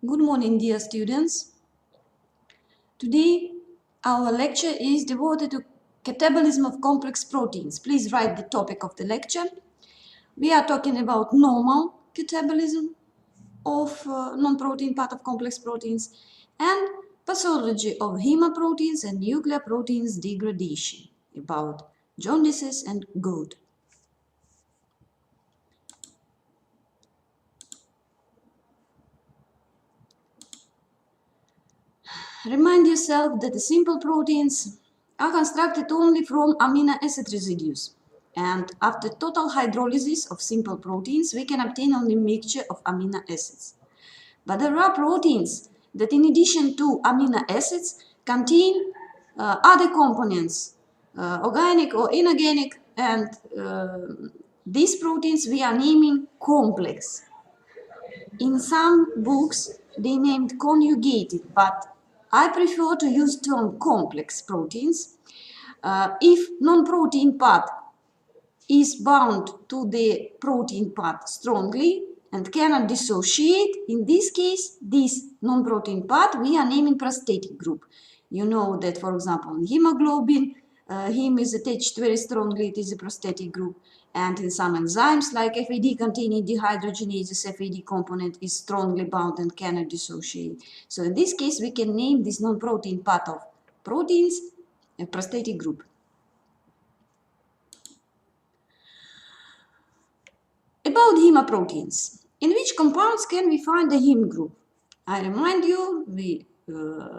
Good morning, dear students. Today, our lecture is devoted to catabolism of complex proteins. Please write the topic of the lecture. We are talking about normal catabolism of non-protein part of complex proteins and pathology of hemaproteins and nuclear proteins degradation, about jaundices and gout. Remind yourself that the simple proteins are constructed only from amino acid residues. And after total hydrolysis of simple proteins, we can obtain only mixture of amino acids. But there are proteins that, in addition to amino acids, contain other components, organic or inorganic, and these proteins we are naming complex. In some books, they named conjugated, but I prefer to use term complex proteins. If non-protein part is bound to the protein part strongly and cannot dissociate, in this case, this non-protein part we are naming prosthetic group. You know that, for example, in hemoglobin, heme is attached very strongly, it is a prosthetic group. And in some enzymes like FAD containing dehydrogenases, FAD component is strongly bound and cannot dissociate. So in this case, we can name this non-protein part of proteins a prosthetic group. About hemaproteins, in which compounds can we find the heme group? I remind you, we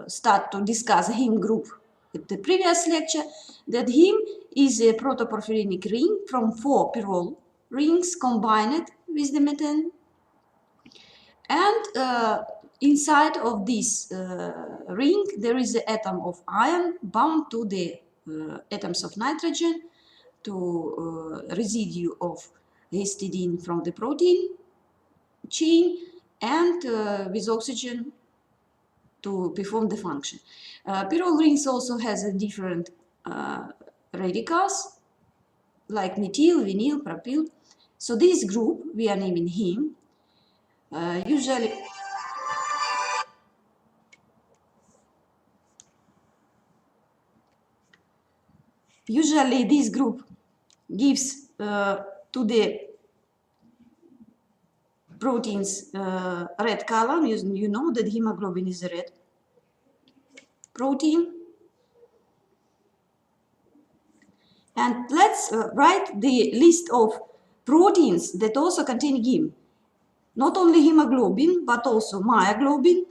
start to discuss heme group in the previous lecture, that heme is a protoporphyrin ring from 4 pyrrole rings combined with the methane. And inside of this ring, there is an atom of iron bound to the atoms of nitrogen, to residue of histidine from the protein chain, and with oxygen to perform the function. Pyrrole rings also has a different radicals like methyl, vinyl, propyl. So this group we are naming heme. Usually this group gives to the proteins red color. You know that hemoglobin is a red protein. And let's write the list of proteins that also contain heme. Not only hemoglobin, but also myoglobin,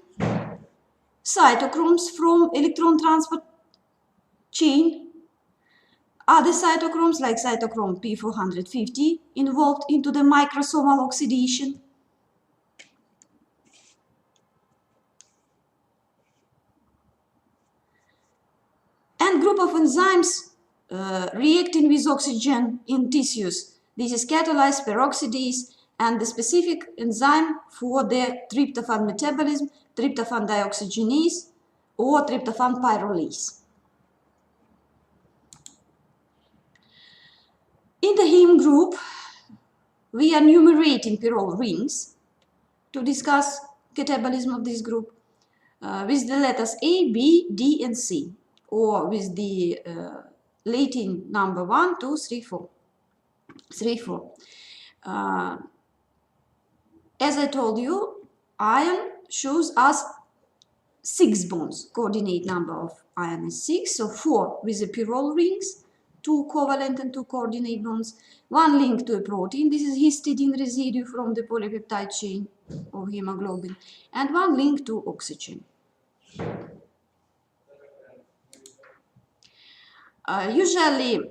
cytochromes from electron transport chain, other cytochromes like cytochrome P450 involved into the microsomal oxidation, and group of enzymes reacting with oxygen in tissues. This is catalyzed peroxidase and the specific enzyme for the tryptophan metabolism, tryptophan dioxygenase or tryptophan pyrrolase. In the heme group, we are enumerating pyrrole rings to discuss catabolism of this group with the letters A, B, D, and C, or with the Latin number 1, 2, 3, 4. 3, 4. As I told you, iron shows us 6 bonds. Coordinate number of iron is 6, so 4 with the pyrrole rings, 2 covalent and 2 coordinate bonds, 1 link to a protein. This is histidine residue from the polypeptide chain of hemoglobin, and 1 link to oxygen. Usually,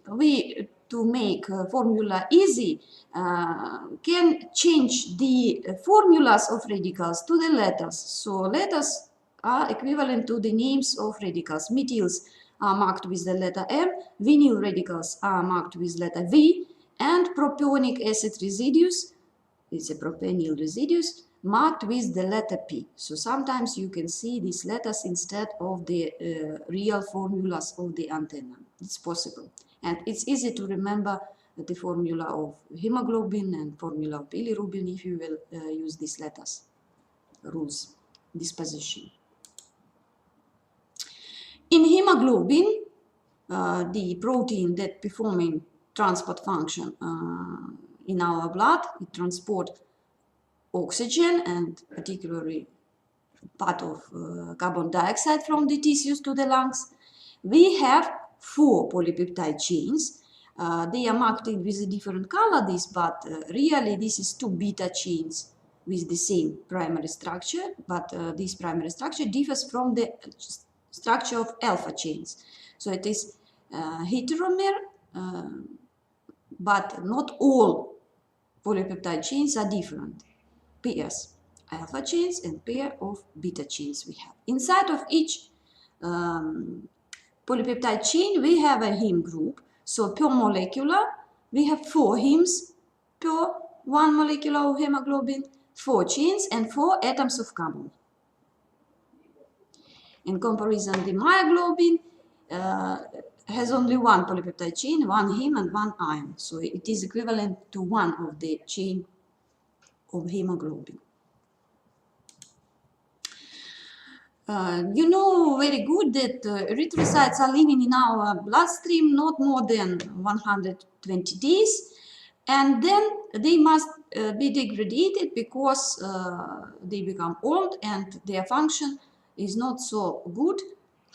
we, to make formula easy, can change the formulas of radicals to the letters. So letters are equivalent to the names of radicals. Methyls are marked with the letter M, vinyl radicals are marked with letter V, and propionic acid residues, it's a propenyl residues, marked with the letter P. So sometimes you can see these letters instead of the real formulas of the antenna. It's possible. And it's easy to remember the formula of hemoglobin and formula of bilirubin if you will use these letters. rules disposition. In hemoglobin, the protein that performing transport function in our blood, it transport oxygen and particularly part of carbon dioxide from the tissues to the lungs. We have 4 polypeptide chains. They are marked with a different color, but really this is 2 beta chains with the same primary structure, but this primary structure differs from the structure of alpha chains. So it is heteromer, but not all polypeptide chains are different. Pairs, alpha chains and pair of beta chains we have. Inside of each polypeptide chain we have a heme group. So per molecular we have 4 hemes per 1 molecule of hemoglobin, 4 chains and 4 atoms of carbon. In comparison, the myoglobin has only 1 polypeptide chain, 1 heme and 1 ion. So it is equivalent to 1 of the chain of hemoglobin. You know very good that erythrocytes are living in our bloodstream not more than 120 days, and then they must be degraded because they become old and their function is not so good.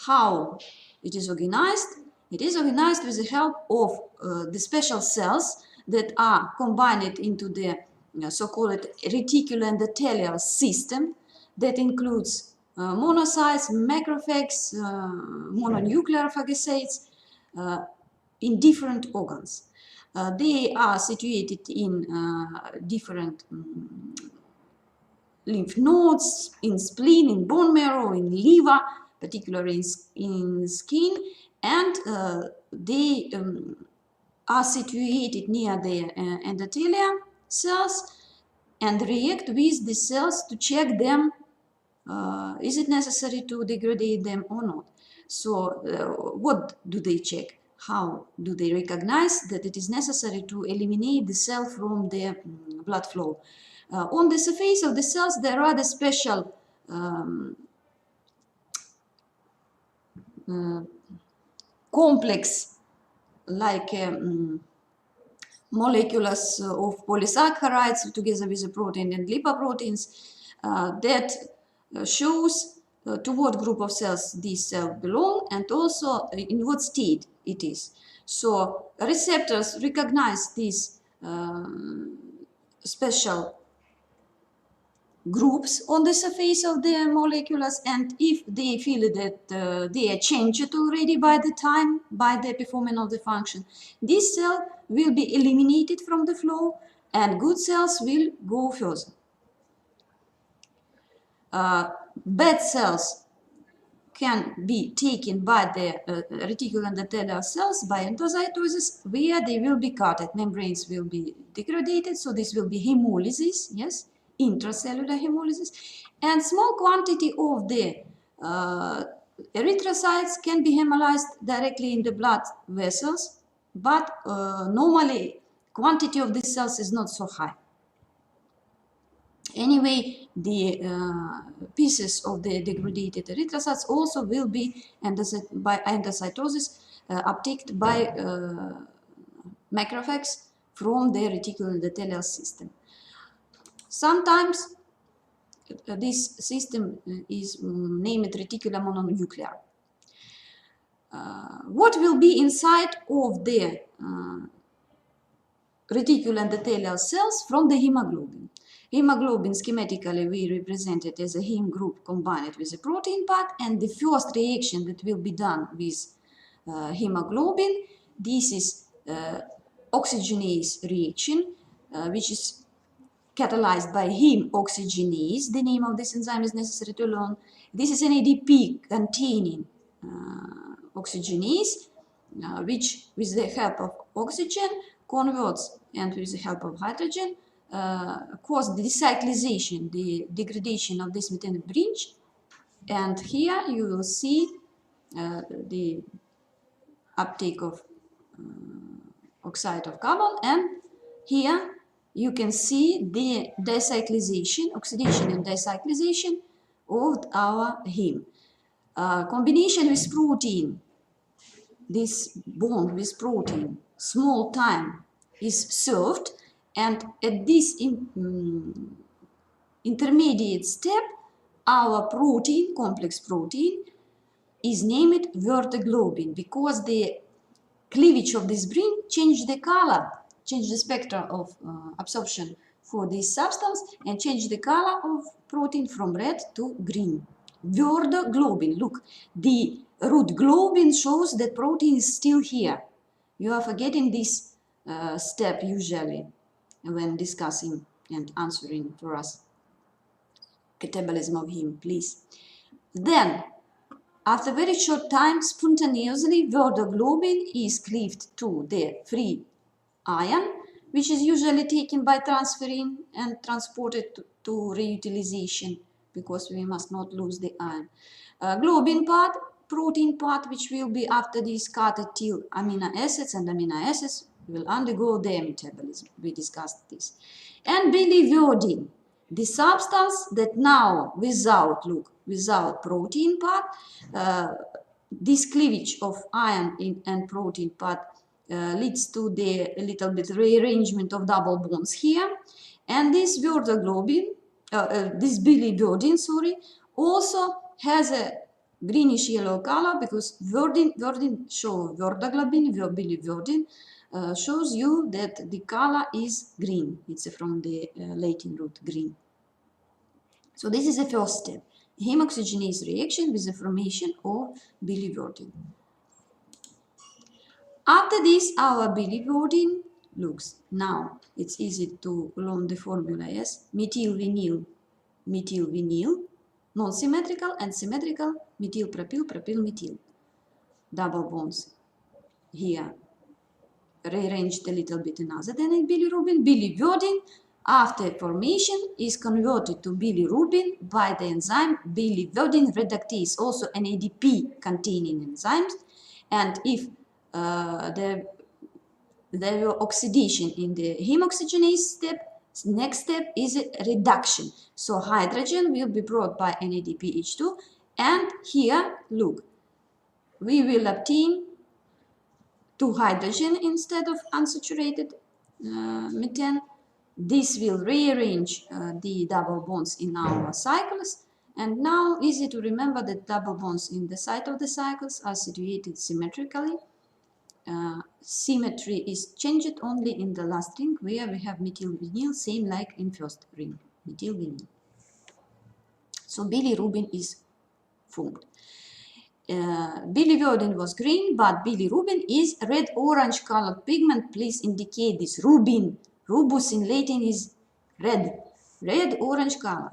How it is organized? It is organized with the help of the special cells that are combined into the so-called reticuloendothelial system that includes monocytes, macrophages, mononuclear phagocytes in different organs. They are situated in different lymph nodes, in spleen, in bone marrow, in liver, particularly in skin, and they are situated near the endothelial cells and react with the cells to check them. Is it necessary to degrade them or not? So what do they check? How do they recognize that it is necessary to eliminate the cell from the blood flow? On the surface of the cells there are the special complex like molecules of polysaccharides together with the protein and lipoproteins that shows to what group of cells these cells belong and also in what state it is. So receptors recognize these special groups on the surface of the molecules, and if they feel that they are changed already by the performance of the function, this cell will be eliminated from the flow and good cells will go further. Bad cells can be taken by the reticuloendothelial cells by endocytosis, where they will be cut, membranes will be degraded, so this will be hemolysis, yes, intracellular hemolysis, and small quantity of the erythrocytes can be hemolyzed directly in the blood vessels, but normally quantity of these cells is not so high. Anyway, the pieces of the degraded erythrocytes also will be by endocytosis uptaken by macrophages from the reticuloendothelial system. Sometimes this system is named reticular mononuclear. What will be inside of the reticuloendothelial cells from the hemoglobin? Hemoglobin schematically we represent it as a heme group combined with a protein part, and the first reaction that will be done with hemoglobin, this is oxygenase reaction, which is catalyzed by heme oxygenase. The name of this enzyme is necessary to learn. This is an ADP containing oxygenase, which with the help of oxygen converts, and with the help of hydrogen cause the decyclization, the degradation of this methane branch. And here you will see the uptake of oxide of carbon, and here you can see the dicyclization, oxidation and dicyclization of our heme. Combination with protein, this bond with protein, small time is served, and at this intermediate step, our protein, complex protein, is named verteglobin because the cleavage of this ring changed the color, changed the spectra of absorption for this substance, and changed the color of protein from red to green. Verteglobin, look, the root globin shows that protein is still here. You are forgetting this step usually when discussing and answering for us catabolism of heme, please. Then, after very short time, spontaneously, verteglobin is cleaved to the free ion, which is usually taken by transferrin and transported to reutilization, because we must not lose the ion. Globin part, protein part, which will be after these carbotyl amino acids, and amino acids will undergo their metabolism. We discussed this. And biliverdin, the substance that now without protein part, this cleavage of ion and protein part leads to the little bit rearrangement of double bonds here, and this verteglobin, this biliverdin, also has a greenish yellow color because verdin show verteglobin, biliverdin shows you that the color is green. It's from the Latin root green. So this is the first step, hemoxygenase reaction with the formation of biliverdin. After this, our biliverdin looks. Now it's easy to learn the formula as methylvinyl, methylvinyl, non-symmetrical and symmetrical, methylpropyl, propylmethyl. Double bonds here. Rearranged a little bit another than a bilirubin. Biliverdin, after formation, is converted to bilirubin by the enzyme biliverdin reductase, also an ADP containing enzymes. And if there were oxidation in the hemoxygenase step, next step is a reduction. So hydrogen will be brought by NADPH2, and here, look, we will obtain 2 hydrogen instead of unsaturated methane. This will rearrange the double bonds in our cycles, and now easy to remember that double bonds in the site of the cycles are situated symmetrically. Symmetry is changed only in the last ring where we have methylvinyl, same like in first ring, methylvinyl. So bilirubin is formed. Biliverdin was green, but bilirubin is red-orange colored pigment. Please indicate this. Rubin, rubus in Latin is red, red-orange color.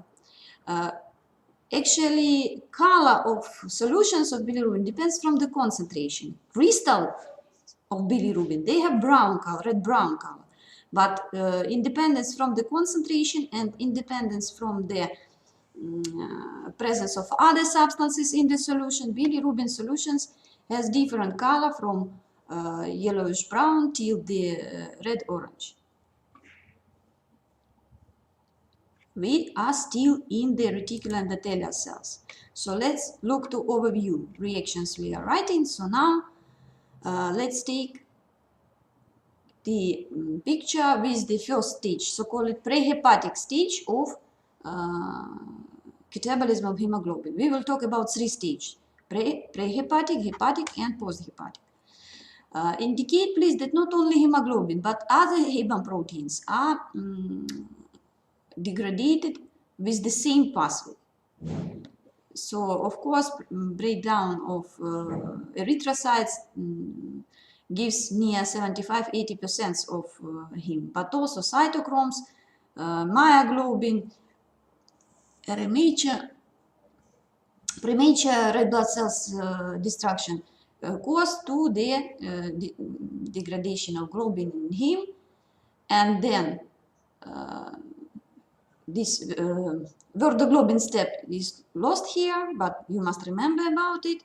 Actually, color of solutions of bilirubin depends from the concentration. Crystal of bilirubin, they have brown color, red-brown color. But independence from the concentration and independence from the presence of other substances in the solution, bilirubin solutions has different color from yellowish brown till the red orange. We are still in the reticular endothelial cells. So let's look to overview reactions we are writing. So now let's take the picture with the first stage, so-called prehepatic stage of catabolism of hemoglobin. We will talk about 3 stages: prehepatic, hepatic, and posthepatic. Indicate, please, that not only hemoglobin, but other hemoproteins are degraded with the same pathway. So, of course, breakdown of erythrocytes gives near 75–80% of heme, but also cytochromes, myoglobin, premature red blood cells destruction cause to the degradation of globin in heme, and then this verteglobin step is lost here, but you must remember about it.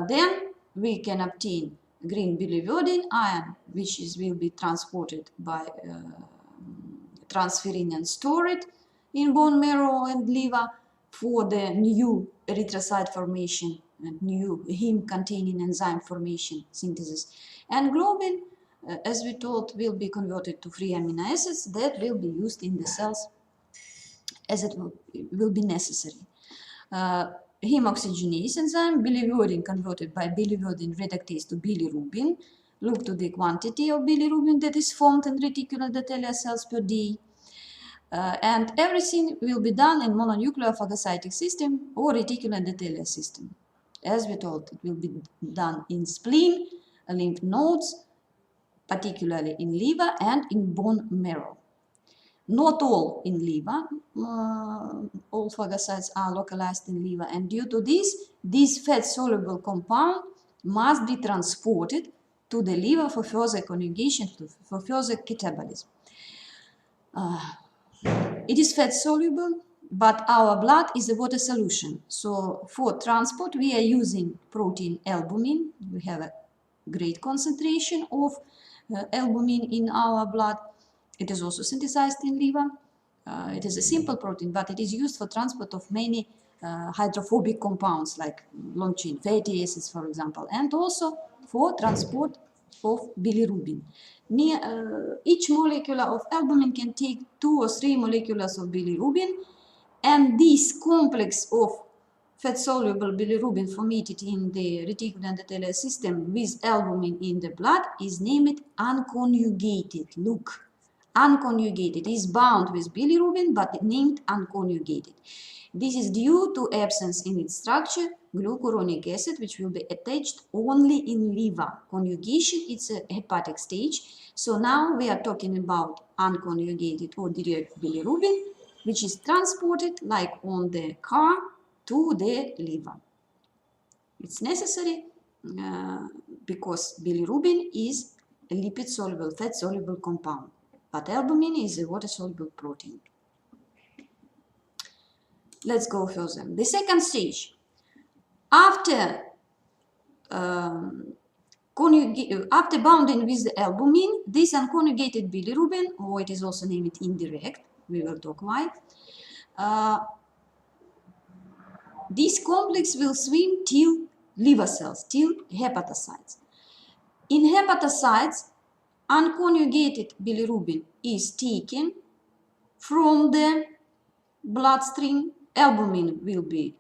Then we can obtain green biliverdin ion, which will be transported by transferring and store it in bone marrow and liver for the new erythrocyte formation and new heme-containing enzyme formation synthesis. And globin, as we told, will be converted to free amino acids that will be used in the cells as it will be necessary. Heme oxygenase enzyme, biliverdin converted by biliverdin reductase to bilirubin. Look to the quantity of bilirubin that is formed in reticular endothelial cells per day. And everything will be done in mononuclear phagocytic system or reticular endothelial system. As we told, it will be done in spleen, lymph nodes, particularly in liver and in bone marrow. Not all in liver, all phagocytes are localized in liver, and due to this fat-soluble compound must be transported to the liver for further conjugation, for further catabolism. It is fat-soluble, but our blood is a water solution. So for transport, we are using protein albumin. We have a great concentration of albumin in our blood. It is also synthesized in liver. It is a simple protein, but it is used for transport of many hydrophobic compounds like long-chain fatty acids, for example, and also for transport of bilirubin. Each molecule of albumin can take 2 or 3 molecules of bilirubin, and this complex of fat-soluble bilirubin formed in the reticular endothelial system with albumin in the blood is named unconjugated. Look, unconjugated is bound with bilirubin but named unconjugated. This is due to absence in its structure glucuronic acid, which will be attached only in liver. Conjugation, it's a hepatic stage. So now we are talking about unconjugated or direct bilirubin, which is transported like on the car to the liver. It's necessary because bilirubin is a lipid-soluble, fat-soluble compound, but albumin is a water-soluble protein. Let's go further. The second stage, after bounding with the albumin, this unconjugated bilirubin, or it is also named indirect, we will talk why, this complex will swim till liver cells, till hepatocytes. In hepatocytes, unconjugated bilirubin is taken from the bloodstream. Albumin will be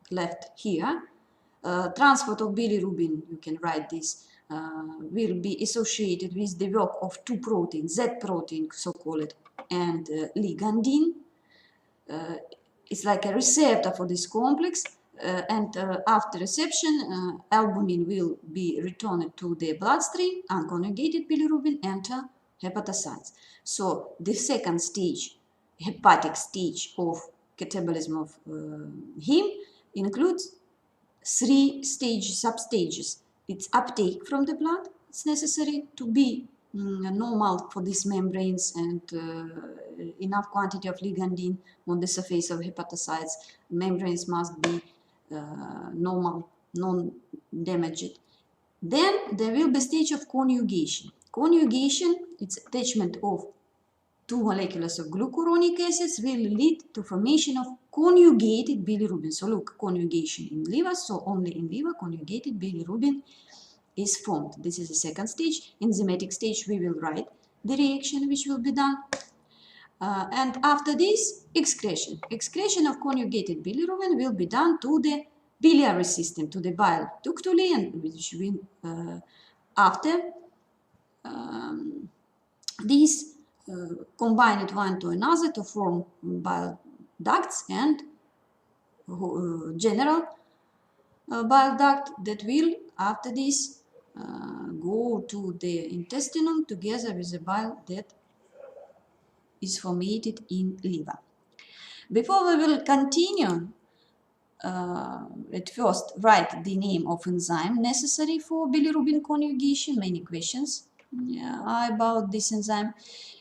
left here. Transport of bilirubin, you can write this, will be associated with the work of 2 proteins, Z protein, so-called, and ligandin. It's like a receptor for this complex, and after reception, albumin will be returned to the bloodstream, unconjugated bilirubin enter hepatocytes. So the second stage, hepatic stage of catabolism of heme includes 3 substages. It's uptake from the blood. It's necessary to be normal for these membranes and enough quantity of ligandin on the surface of hepatocytes. Membranes must be normal, non-damaged. Then there will be stage of conjugation. Conjugation, it's attachment of 2 molecules of glucuronic acids will lead to formation of conjugated bilirubin. So look, conjugation in liver, so only in liver conjugated bilirubin is formed. This is the second stage. Enzymatic stage, we will write the reaction which will be done. And after this, excretion. Excretion of conjugated bilirubin will be done to the biliary system, to the bile ductuli, and which will, after these combine it one to another to form bile ducts and general bile duct that will, after this, go to the intestinum together with the bile that is formed in liver. Before we will continue, at first write the name of enzyme necessary for bilirubin conjugation. Many questions about this enzyme.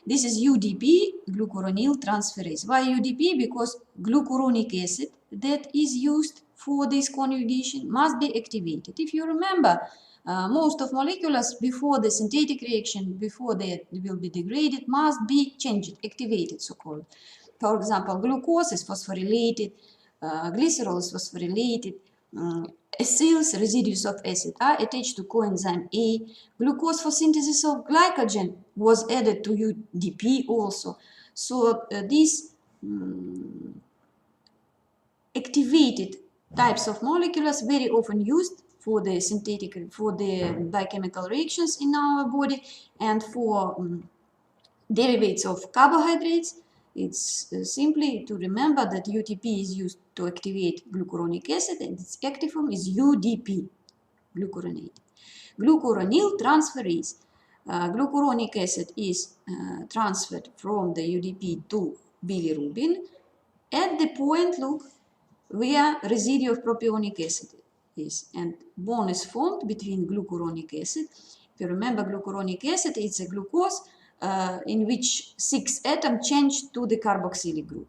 This is UDP, glucuronyl transferase. Why UDP? Because glucuronic acid that is used for this conjugation must be activated. If you remember, Most of molecules before the synthetic reaction, before they will be degraded, must be changed, activated, so-called. For example, glucose is phosphorylated, glycerol is phosphorylated, acyls, residues of acid, are attached to coenzyme A. Glucose for synthesis of glycogen was added to UDP also. So these activated types of molecules very often used for the synthetic, for the biochemical reactions in our body, and for derivatives of carbohydrates. It's simply to remember that UTP is used to activate glucuronic acid, and its active form is UDP, glucuronate. Glucuronyl transferase. Glucuronic acid is transferred from the UDP to bilirubin at the point, look, where residue of propionic acid is, and bond is formed between glucuronic acid. If you remember, glucuronic acid, it's a glucose in which 6 atoms change to the carboxylic group.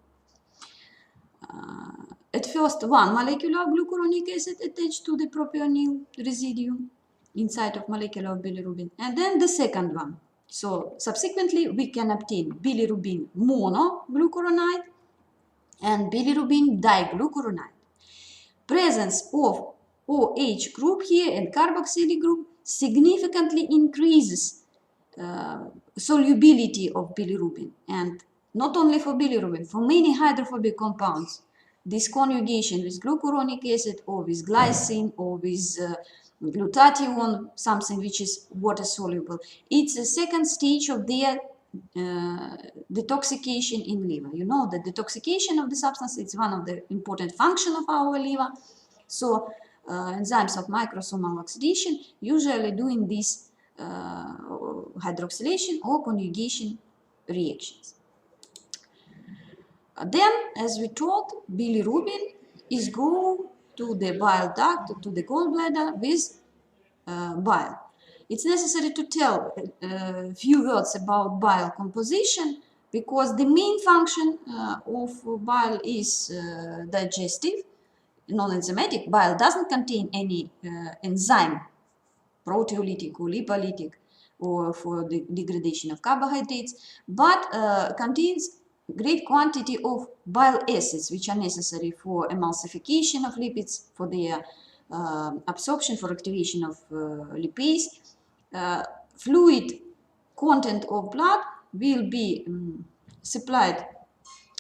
At first, one molecule of glucuronic acid attached to the propionyl residue inside of molecule of bilirubin, and then the second one. So subsequently, we can obtain bilirubin monoglucuronide and bilirubin diglucuronide. Presence of OH group here and carboxylic group significantly increases solubility of bilirubin, and not only for bilirubin, for many hydrophobic compounds. This conjugation with glucuronic acid or with glycine or with glutathione, something which is water soluble, it's a second stage of their detoxification in liver. You know that detoxification of the substance is one of the important functions of our liver. So enzymes of microsomal oxidation usually doing this hydroxylation or conjugation reactions. Then, as we told, bilirubin is go to the bile duct, to the gallbladder with bile. It's necessary to tell a few words about bile composition, because the main function of bile is digestive, non-enzymatic. Bile doesn't contain any enzyme, proteolytic or lipolytic, or for the degradation of carbohydrates, but contains great quantity of bile acids, which are necessary for emulsification of lipids, for their absorption, for activation of lipase. Fluid content of blood will be supplied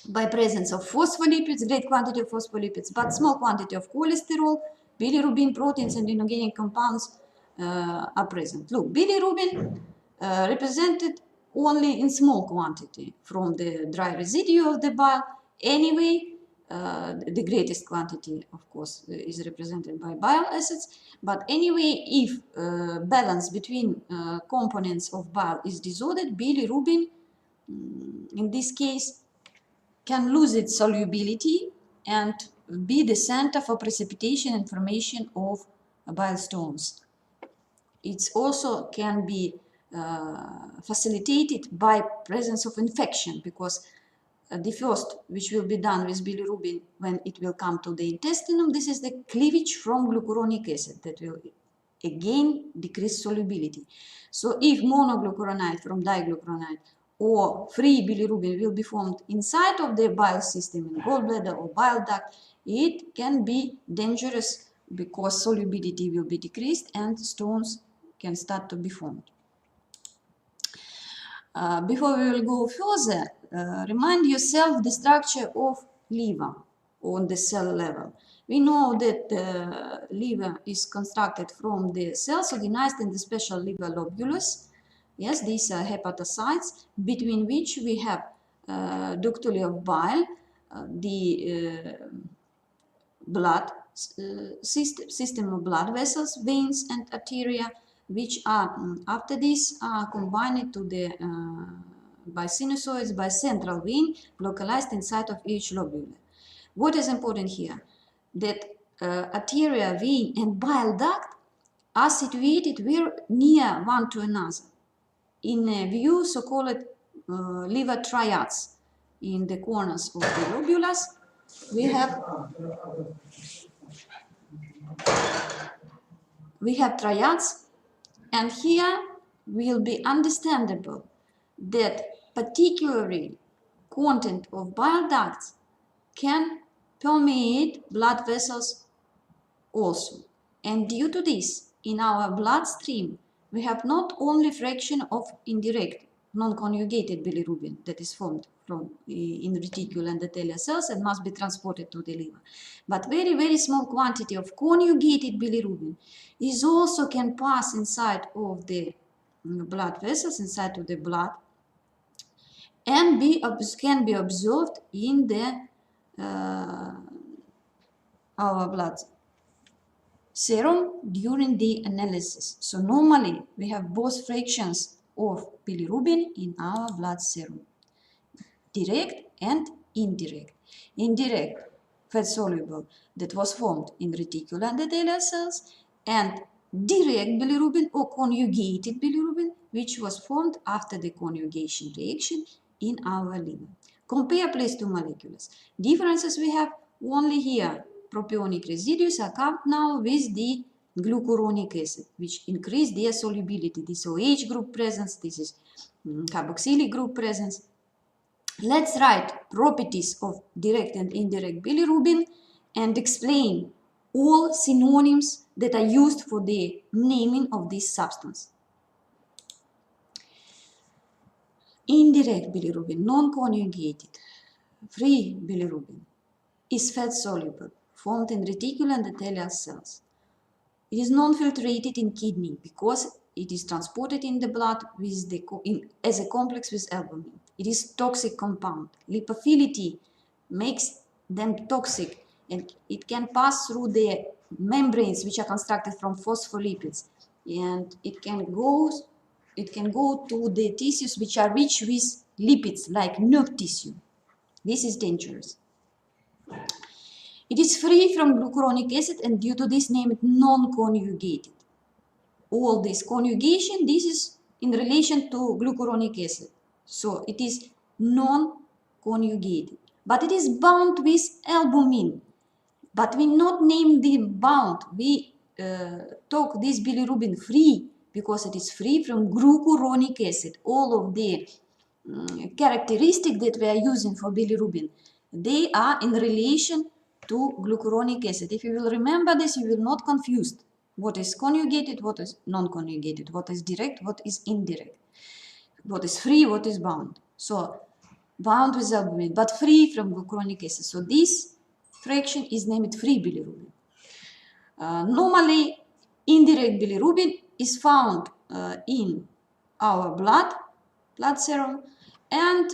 by presence of phospholipids, great quantity of phospholipids, but small quantity of cholesterol, bilirubin, proteins, and inorganic compounds are present. Look, bilirubin represented only in small quantity from the dry residue of the bile. Anyway, the greatest quantity, of course, is represented by bile acids. But anyway, if balance between components of bile is disordered, bilirubin, in this case, can lose its solubility and be the center for precipitation and formation of bile stones. It also can be facilitated by presence of infection, because the first, which will be done with bilirubin when it will come to the intestinum, this is the cleavage from glucuronic acid that will again decrease solubility. So if monoglucuronide from diglucuronide or free bilirubin will be formed inside of the bile system in gallbladder or bile duct, it can be dangerous because solubility will be decreased and stones can start to be formed. Before we will go further, remind yourself the structure of liver on the cell level. We know that the liver is constructed from the cells organized in the special liver lobulus. Yes, these are hepatocytes, between which we have ductuli of bile, the blood system of blood vessels, veins, and arteria, which are after this are combined to the by sinusoids by central vein localized inside of each lobule. What is important here? That arteria, vein, and bile duct are situated very near one to another in a view so-called liver triads. In the corners of the lobulus we have triads And here will be understandable that particularly content of bile ducts can permeate blood vessels also. And due to this, in our bloodstream, we have not only fraction of indirect non-conjugated bilirubin that is formed from in reticular endothelial cells and must be transported to the liver, but very, very small quantity of conjugated bilirubin is also can pass inside of the blood vessels, inside of the blood, and can be observed in the our blood serum during the analysis. So normally we have both fractions of bilirubin in our blood serum, direct and indirect. Indirect, fat soluble, that was formed in reticular endothelial cells, and direct bilirubin or conjugated bilirubin, which was formed after the conjugation reaction in our liver. Compare please two molecules. Differences we have only here. Propionic residues are coupled now with the glucuronic acid, which increase their solubility. This OH group presence, this is carboxylic group presence. Let's write properties of direct and indirect bilirubin and explain all synonyms that are used for the naming of this substance. Indirect bilirubin, non-conjugated, free bilirubin, is fat-soluble, formed in reticular endothelial cells. It is non-filtrated in kidney because it is transported in the blood with as a complex with albumin. It is toxic compound. Lipophility makes them toxic, and it can pass through the membranes which are constructed from phospholipids, and it can go to the tissues which are rich with lipids like nerve tissue. This is dangerous. It is free from glucuronic acid and due to this named non-conjugated. All this conjugation, this is in relation to glucuronic acid. So it is non-conjugated. But it is bound with albumin. But we not name the bound. We talk this bilirubin free because it is free from glucuronic acid. All of the characteristics that we are using for bilirubin, they are in relation to glucuronic acid. If you will remember this, you will not confuse what is conjugated, what is non-conjugated, what is direct, what is indirect, what is free, what is bound. So bound with albumin, but free from glucuronic acid. So this fraction is named free bilirubin. Normally, indirect bilirubin is found in our blood serum, and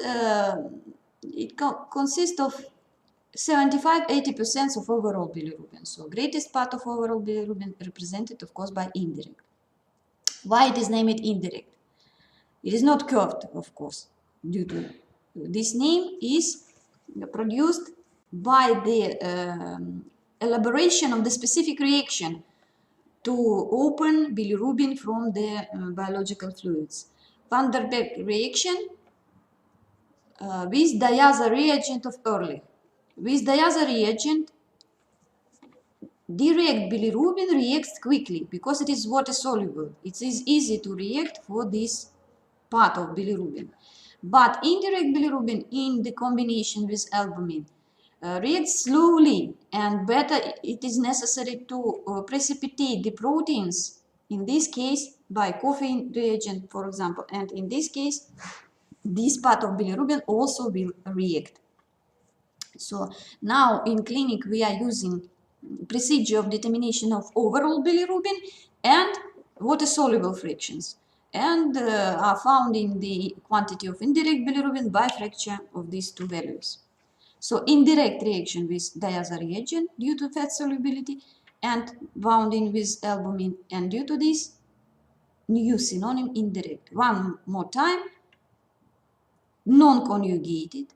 it consists of 75–80% of overall bilirubin. So greatest part of overall bilirubin represented, of course, by indirect. Why it is named indirect? It is not curved, of course, due to this name is produced by the elaboration of the specific reaction to open bilirubin from the biological fluids. Van der Beek reaction with diaza reagent of Ehrlich. With diaza reagent, direct bilirubin reacts quickly because it is water soluble. It is easy to react for this part of bilirubin. But indirect bilirubin in the combination with albumin reacts slowly, and better it is necessary to precipitate the proteins, in this case by coffee reagent, for example, and in this case this part of bilirubin also will react. So now in clinic we are using procedure of determination of overall bilirubin and water-soluble fractions, and are found in the quantity of indirect bilirubin by fracture of these two values. So indirect reaction with diaza reagent due to fat solubility and bounding with albumin, and due to this new synonym indirect. One more time, non-conjugated,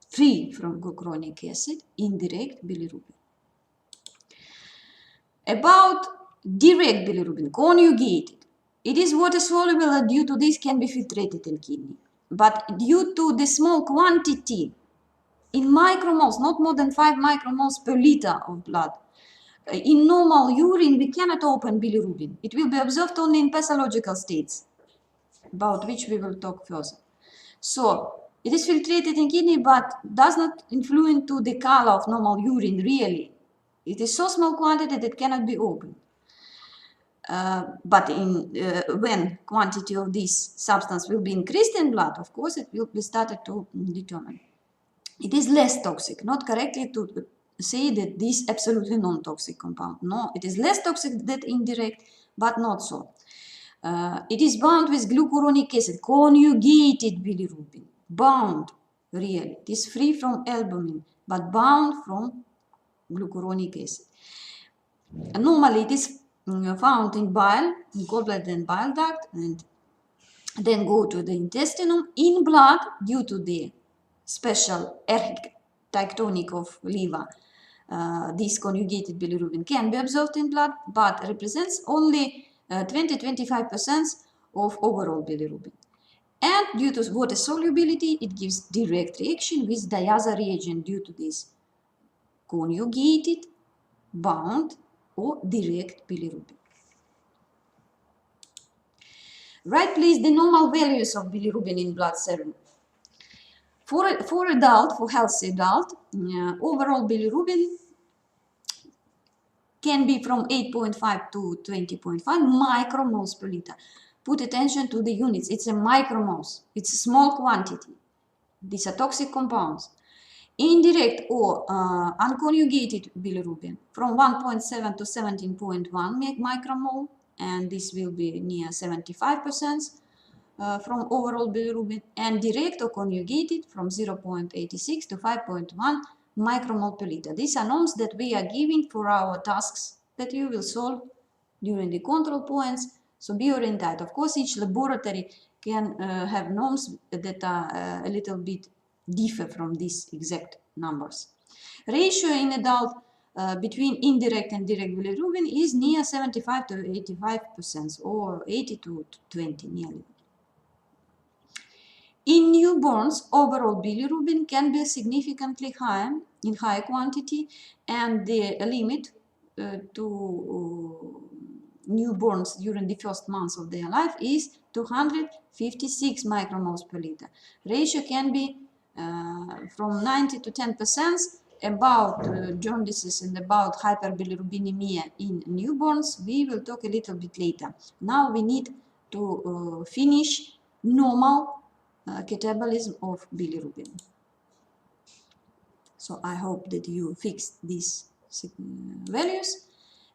free from glucuronic acid, indirect bilirubin. About direct bilirubin, conjugated, it is water soluble and due to this can be filtrated in kidney. But due to the small quantity in micromoles, not more than 5 micromoles per liter of blood, in normal urine, we cannot open bilirubin. It will be observed only in pathological states, about which we will talk further. So, it is filtrated in kidney, but does not influence to the color of normal urine, really. It is so small quantity that it cannot be opened. But when quantity of this substance will be increased in blood, of course, it will be started to determine. It is less toxic, not correctly to say that this absolutely non-toxic compound. No, it is less toxic than indirect, but not so. It is bound with glucuronic acid, conjugated bilirubin, bound, really. It is free from albumin, but bound from glucuronic acid. Normally, it is found in bile, in gallbladder and bile duct, and then go to the intestine. In blood, due to the special tectonic of liver, this conjugated bilirubin can be observed in blood, but represents only 20-25% of overall bilirubin. And due to water solubility, it gives direct reaction with diazo reagent due to this conjugated, bound, or direct bilirubin. Write please the normal values of bilirubin in blood serum. For healthy adult, overall bilirubin can be from 8.5 to 20.5 micromoles per liter. Put attention to the units. It's a micromoles. It's a small quantity. These are toxic compounds. Indirect or unconjugated bilirubin from 1.7 to 17.1 micromole, and this will be near 75% from overall bilirubin, and direct or conjugated from 0.86 to 5.1 micromole per liter. These are norms that we are giving for our tasks that you will solve during the control points. So be oriented. Of course, each laboratory can have norms that are a little bit differ from these exact numbers. Ratio in adult between indirect and direct bilirubin is near 75 to 85%, or 80 to 20 nearly. In newborns, overall bilirubin can be significantly higher in high quantity, and the limit to newborns during the first months of their life is 256 micromoles per liter. Ratio can be from 90 to 10%. About jaundices and about hyperbilirubinemia in newborns, we will talk a little bit later. Now we need to finish normal catabolism of bilirubin. So I hope that you fixed these values.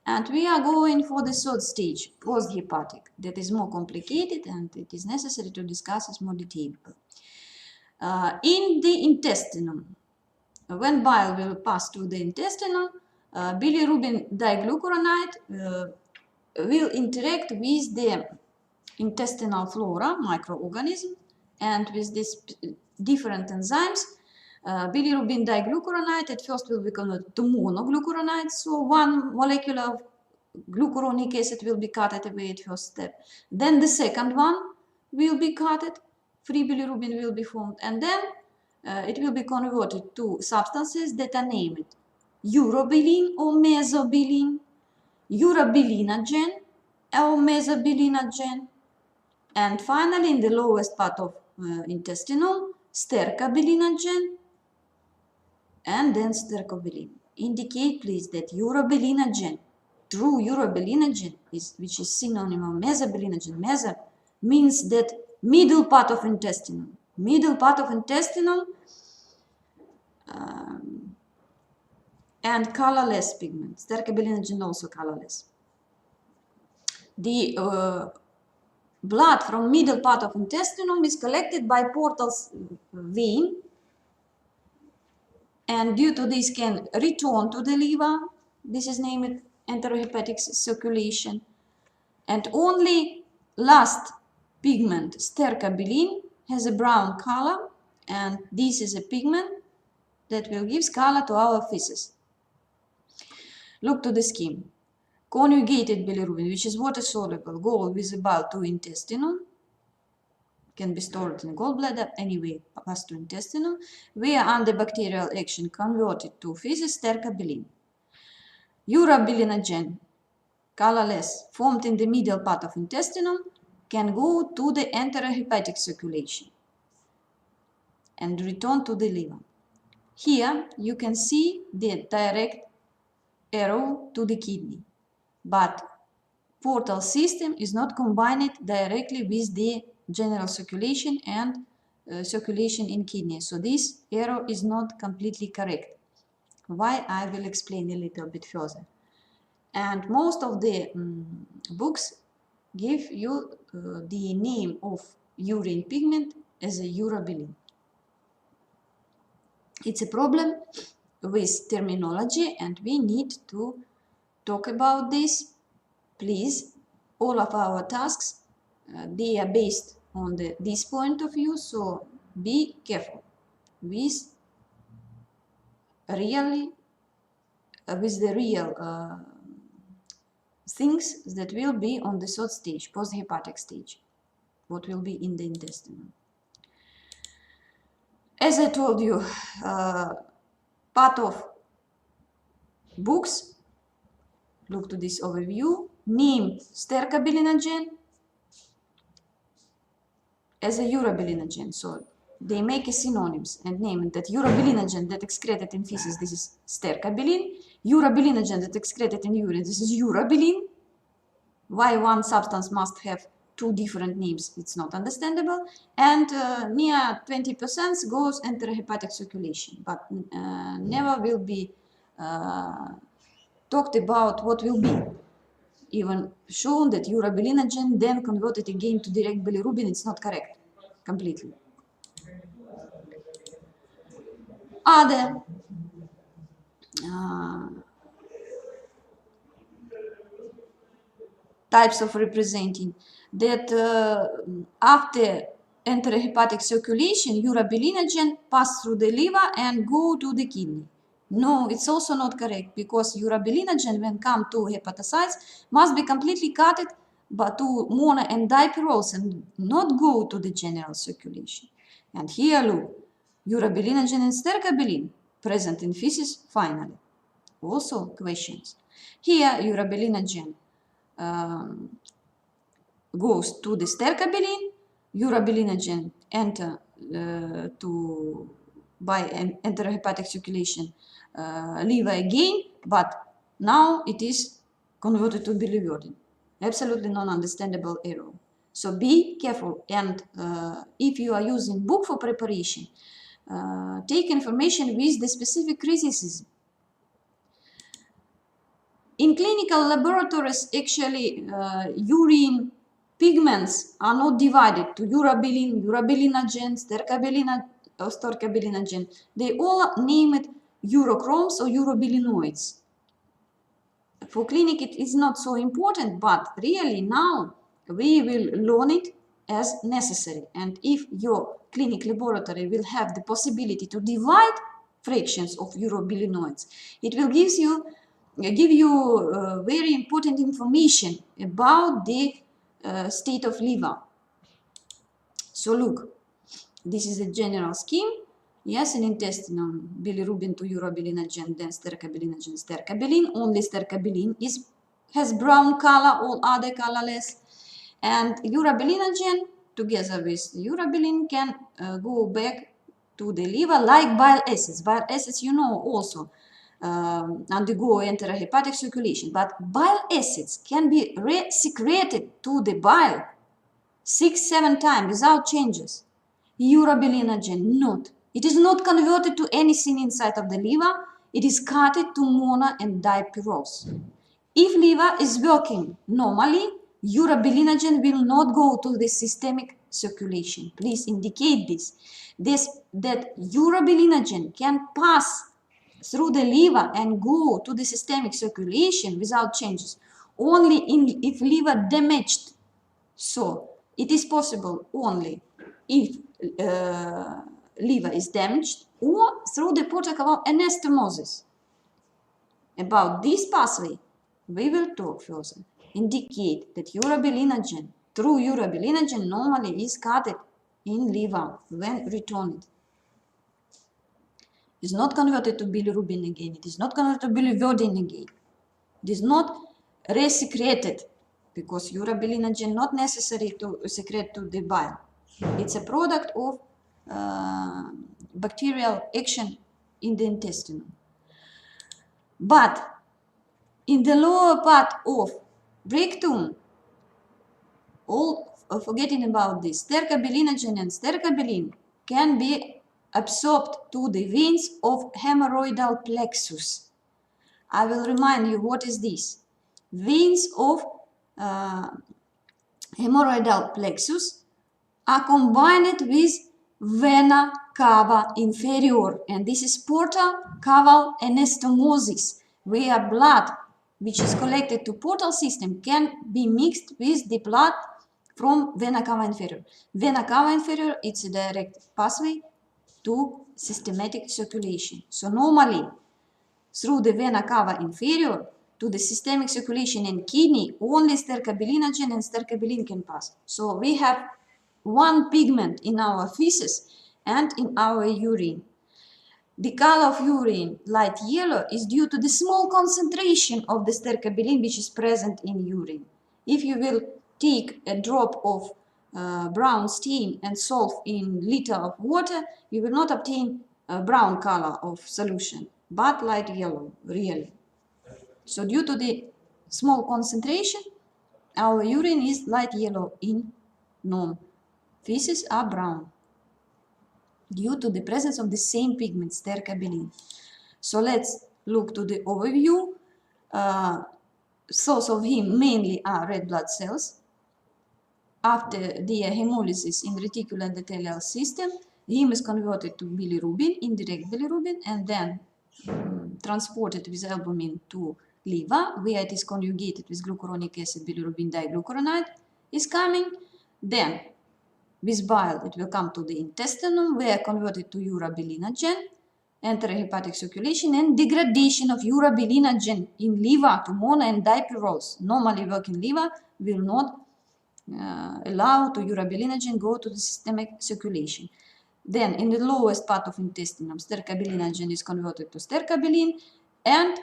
And we are going for the third stage, post-hepatic. That is more complicated, and it is necessary to discuss this more detailed. In the intestinum, when bile will pass to the intestinum, bilirubin diglucuronide will interact with the intestinal flora, microorganism, and with these different enzymes. Bilirubin diglucuronide at first will be converted to monoglucuronide, so one molecule of glucuronic acid will be cut away at first step. Then the second one will be cut, free bilirubin will be formed, and then it will be converted to substances that are named urobilin or mesobilin, urobilinogen or mesobilinogen, and finally in the lowest part of intestinal, stercobilinogen, and then stercobilin. Indicate please that urobilinogen, true urobilinogen, which is synonym of mesobilinogen. Meso means that middle part of intestinal. Middle part of intestinal and colorless pigment. Stercobilinogen also colorless. The blood from middle part of intestinum is collected by portal vein, and due to this can return to the liver. This is named enterohepatic circulation. And only last pigment, stercobilin, has a brown color, and this is a pigment that will give color to our feces. Look to the scheme. Conjugated bilirubin, which is water soluble, go with the bile to intestinum, can be stored in gallbladder, anyway pass to intestinum, where under bacterial action converted to feces, stercobilin. Urobilinogen, colorless, formed in the medial part of intestinum, can go to the enterohepatic circulation and return to the liver. Here you can see the direct arrow to the kidney, but portal system is not combined directly with the general circulation and circulation in kidney. So this arrow is not completely correct. Why? I will explain a little bit further. And most of the books give you the name of urine pigment as a urobilin. It's a problem with terminology and we need to talk about this. Please, all of our tasks, they are based on this point of view, so be careful with the real things that will be on the third stage, post-hepatic stage, what will be in the intestine. As I told you, part of books, look to this overview, name stercobilinogen as a urobilinogen. So they make a synonyms and name that urobilinogen that excreted in feces, this is stercobilin. Urobilinogen that excreted in urine, this is urobilin. Why one substance must have two different names, it's not understandable. And near 20% goes enterohepatic circulation, but never will be talked about what will be. Even shown that urobilinogen then converted again to direct bilirubin, it's not correct completely. Other types of representing that after enterohepatic circulation, urobilinogen pass through the liver and go to the kidney. No, it's also not correct, because urobilinogen, when come to hepatocytes, must be completely cutted but to mono and dipyrroles and not go to the general circulation. And here look, urobilinogen and stercobilin present in feces finally. Also questions. Here urobilinogen goes to the stercobilin, urobilinogen enter by enterohepatic circulation liver again, but now it is converted to biliverdin. Absolutely non-understandable error. So be careful, and if you are using book for preparation, take information with the specific criticism. In clinical laboratories, actually, urine pigments are not divided to urobilin, urobilinogen, stercobilinogen. They all name it urochromes or urobilinoids. For clinic, it is not so important, but really now we will learn it as necessary. And if your clinic laboratory will have the possibility to divide fractions of urobilinoids, it will give you very important information about the state of liver. So look, this is a general scheme. Yes, in intestinum, bilirubin to urobilinogen, then stercobilinogen, stercobilin. Only stercobilin has brown color, all other colorless. And urobilinogen together with urobilin can go back to the liver like bile acids. Bile acids, you know, also undergo enterohepatic circulation, but bile acids can be secreted to the bile 6-7 times without changes. Urobilinogen not. It is not converted to anything inside of the liver. It is cutted to mono and dipyrrose. If liver is working normally, urobilinogen will not go to the systemic circulation. Please indicate this. That urobilinogen can pass through the liver and go to the systemic circulation without changes only if liver damaged. So it is possible only if liver is damaged or through the protocol of anastomosis. About this pathway we will talk further. Indicate that urobilinogen, true urobilinogen, normally is cutted in liver when returned. It is not converted to bilirubin again. It is not converted to biliverdin again. It is not resecreted because urobilinogen not necessary to secrete to the bile. It's a product of bacterial action in the intestine. But in the lower part of rectum, forgetting about this, stercobilinogen and stercobilin can be absorbed to the veins of hemorrhoidal plexus. I will remind you what is this. Veins of hemorrhoidal plexus are combined with vena cava inferior, and this is portal caval anastomosis, where blood which is collected to portal system can be mixed with the blood from vena cava inferior. Vena cava inferior, it's a direct pathway to systematic circulation. So normally through the vena cava inferior to the systemic circulation in kidney, only stercobilinogen and stercobilin can pass. So we have one pigment in our feces and in our urine. The color of urine, light yellow, is due to the small concentration of the stercobilin which is present in urine. If you will take a drop of brown stain and solve in liter of water, you will not obtain a brown color of solution, but light yellow, really. So due to the small concentration, our urine is light yellow in norm. Feces are brown due to the presence of the same pigment, stercobilin. So let's look to the overview. Source of heme mainly are red blood cells. After the hemolysis in reticular endothelial system, heme is converted to bilirubin, indirect bilirubin, and then transported with albumin to liver, where it is conjugated with glucuronic acid, bilirubin diglucuronide is coming. Then with bile, it will come to the intestinum, where converted to urobilinogen, enter hepatic circulation, and degradation of urobilinogen in liver to mono and dipyrroles. Normally working liver will not allow to urobilinogen go to the systemic circulation. Then in the lowest part of intestinum, stercobilinogen is converted to stercobilin, and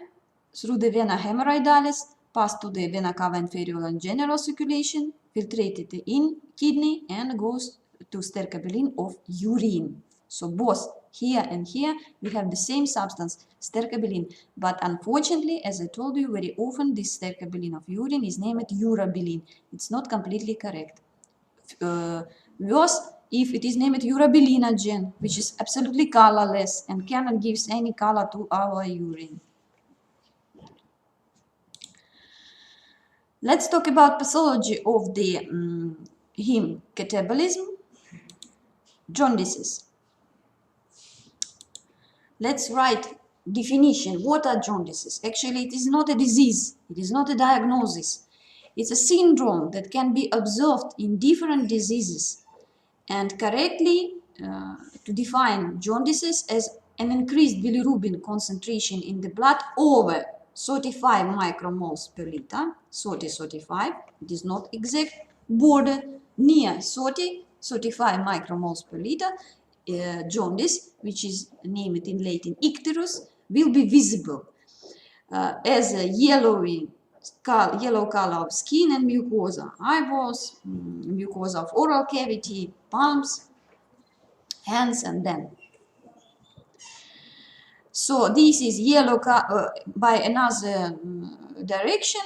through the vena hemorrhoidalis pass to the vena cava inferior and general circulation, filtrated in kidney, and goes to stercobilin of urine. So both here and here we have the same substance, stercobilin, but unfortunately, as I told you, very often this stercobilin of urine is named urobilin. It's not completely correct. Worse, if it is named urobilinogen, which is absolutely colorless and cannot give any color to our urine. Let's talk about pathology of the heme catabolism. Jaundices. Let's write definition. What are jaundices? Actually, it is not a disease. It is not a diagnosis. It's a syndrome that can be observed in different diseases. And correctly to define jaundices as an increased bilirubin concentration in the blood over 35 micromoles per liter, 30-35, it is not exact border, near 30-35 micromoles per liter, jaundice, which is named in Latin icterus, will be visible as a yellow color of skin and mucosa, eyeballs, mucosa of oral cavity, palms, hands, and then. So this is yellow by another direction.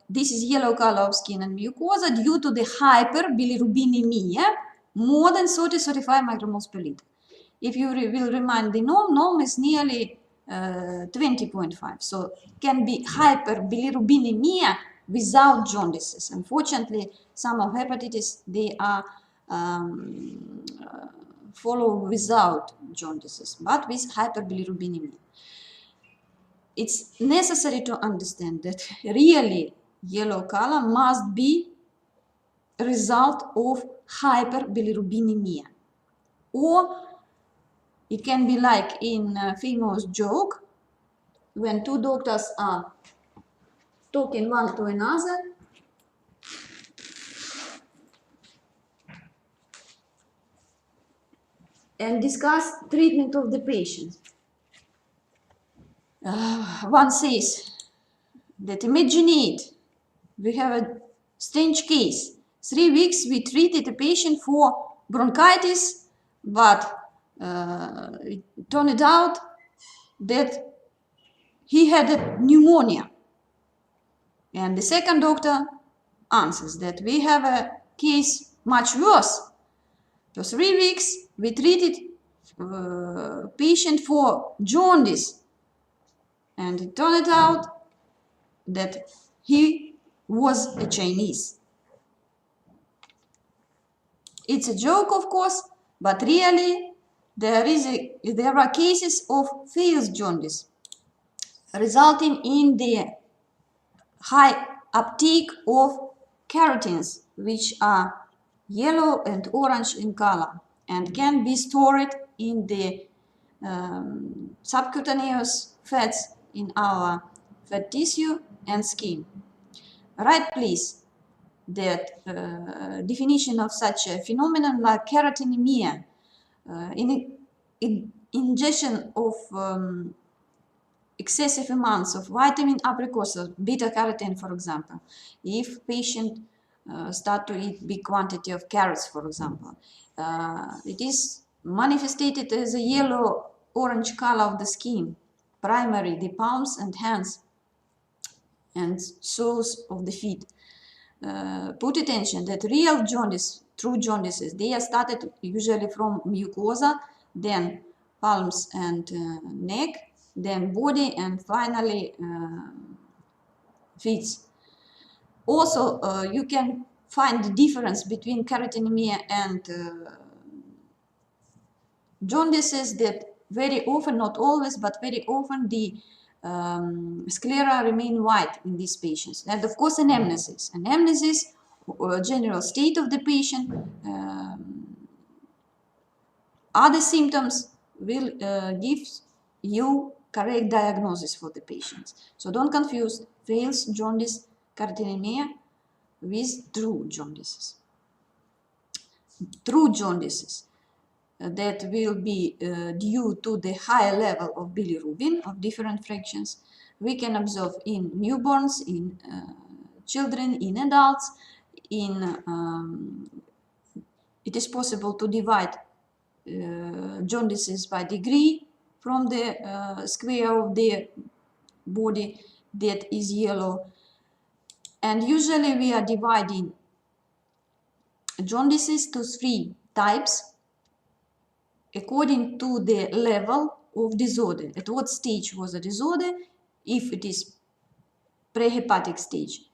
This is yellow color of skin and mucosa due to the hyperbilirubinemia, more than 30-35 micromoles per liter. If you will remind the norm is nearly 20.5. So can be hyperbilirubinemia without jaundices. Unfortunately, some of hepatitis, they are follow without jaundices, but with hyperbilirubinemia. It's necessary to understand that really yellow color must be a result of hyperbilirubinemia, or it can be like in a famous joke when two doctors are talking one to another. And discuss treatment of the patient. One says, that imagine it. We have a strange case. 3 weeks we treated a patient for bronchitis, but it turned out that he had a pneumonia. And the second doctor answers that we have a case much worse. For 3 weeks we treated patient for jaundice, and it turned out that he was a Chinese. It's a joke, of course, but really there are cases of false jaundice resulting in the high uptake of carotenes, which are yellow and orange in color and can be stored in the subcutaneous fats in our fat tissue and skin. Write please that definition of such a phenomenon like carotenemia, ingestion of excessive amounts of vitamin A precursor, beta carotene, for example. If patient start to eat big quantity of carrots, for example, it is manifested as a yellow-orange color of the skin, primary the palms and hands and soles of the feet. Put attention that real jaundice, true jaundices, they are started usually from mucosa, then palms and neck, then body, and finally feet. Also, you can find the difference between carotenemia and jaundices that very often, not always, but very often the sclera remain white in these patients. And of course, anamnesis. Anamnesis, general state of the patient, other symptoms will give you correct diagnosis for the patients. So don't confuse false jaundice, carotenemia with true jaundices. True jaundices that will be due to the high level of bilirubin of different fractions. We can observe in newborns, in children, in adults. It is possible to divide jaundices by degree from the square of the body that is yellow. And usually we are dividing jaundices to 3 types according to the level of disorder. At what stage was the disorder? If it is prehepatic stage,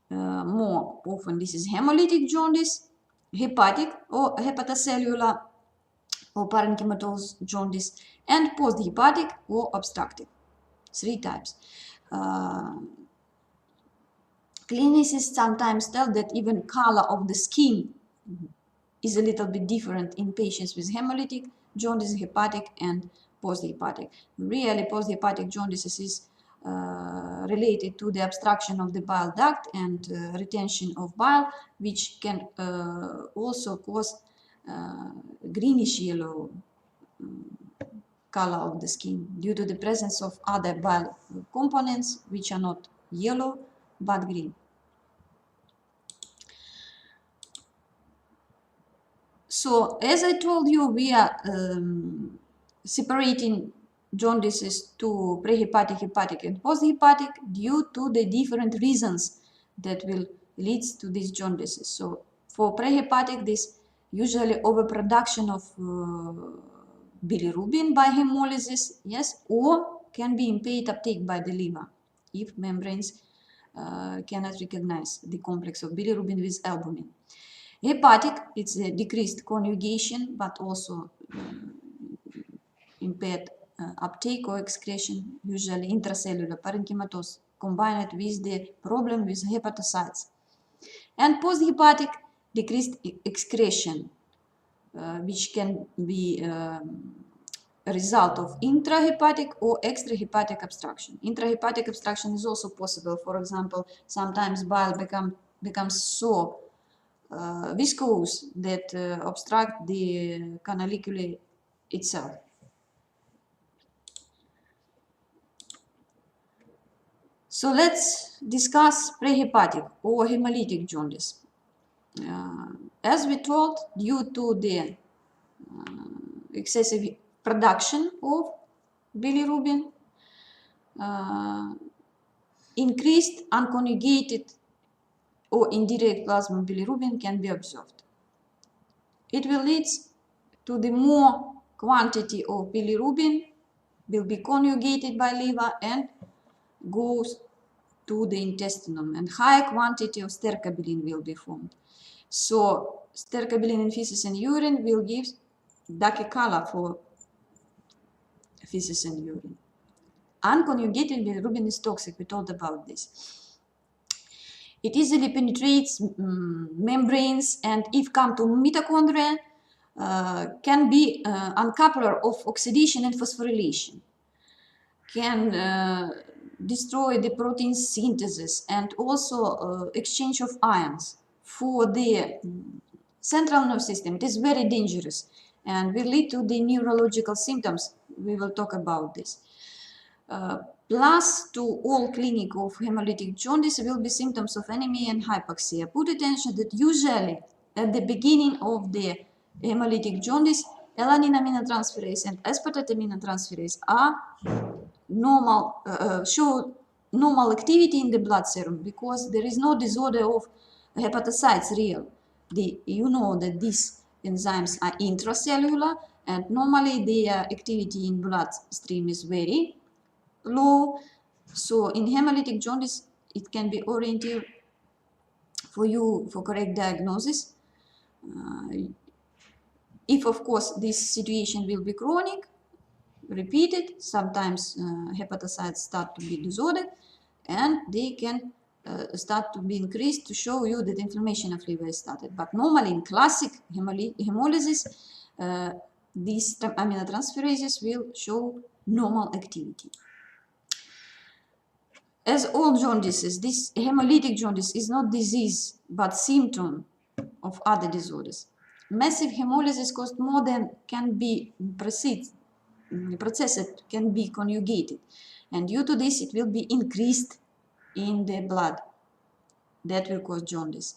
more often this is hemolytic jaundice, hepatic or hepatocellular or parenchymatous jaundice, and posthepatic or obstructive. 3 types. Clinicians sometimes tell that even color of the skin is a little bit different in patients with hemolytic jaundice, hepatic, and posthepatic. Really, posthepatic jaundice is related to the obstruction of the bile duct and retention of bile, which can also cause greenish yellow color of the skin due to the presence of other bile components which are not yellow but green. So, as I told you, we are separating jaundices to prehepatic, hepatic, and posthepatic due to the different reasons that will lead to these jaundices. So, for prehepatic, this usually overproduction of bilirubin by hemolysis, yes, or can be impaired uptake by the liver if membranes cannot recognize the complex of bilirubin with albumin. Hepatic, it's a decreased conjugation, but also impaired uptake or excretion, usually intracellular parenchymatose, combined with the problem with hepatocytes. And posthepatic, decreased excretion, which can be a result of intrahepatic or extrahepatic obstruction. Intrahepatic obstruction is also possible. For example, sometimes bile becomes so viscous that obstruct the canaliculi itself. So let's discuss prehepatic or hemolytic jaundice. As we told, due to the excessive production of bilirubin, increased unconjugated or indirect plasma bilirubin can be observed. It will lead to the more quantity of bilirubin will be conjugated by liver and goes to the intestinum, and high quantity of stercobilin will be formed. So stercobilin in feces and urine will give dark color for feces and urine. Unconjugated bilirubin is toxic, we told about this. It easily penetrates membranes, and if come to mitochondria, can be uncoupler of oxidation and phosphorylation, can destroy the protein synthesis and also exchange of ions. For the central nervous system, it is very dangerous and will lead to the neurological symptoms. We will talk about this. Plus to all clinic of hemolytic jaundice will be symptoms of anemia and hypoxia. Put attention that usually at the beginning of the hemolytic jaundice, alanine aminotransferase and aspartate aminotransferase are normal, show normal activity in the blood serum because there is no disorder of hepatocytes real. You know that these enzymes are intracellular and normally their activity in bloodstream is very low. So in hemolytic jaundice, it can be oriented for you for correct diagnosis. If of course this situation will be chronic, repeated, sometimes hepatocytes start to be disordered and they can start to be increased to show you that inflammation of liver is started. But normally in classic hemolysis, these aminotransferases will show normal activity. As all jaundices, this hemolytic jaundice is not disease but symptom of other disorders. Massive hemolysis cost more than can be processed, can be conjugated, and due to this it will be increased in the blood. That will cause jaundice.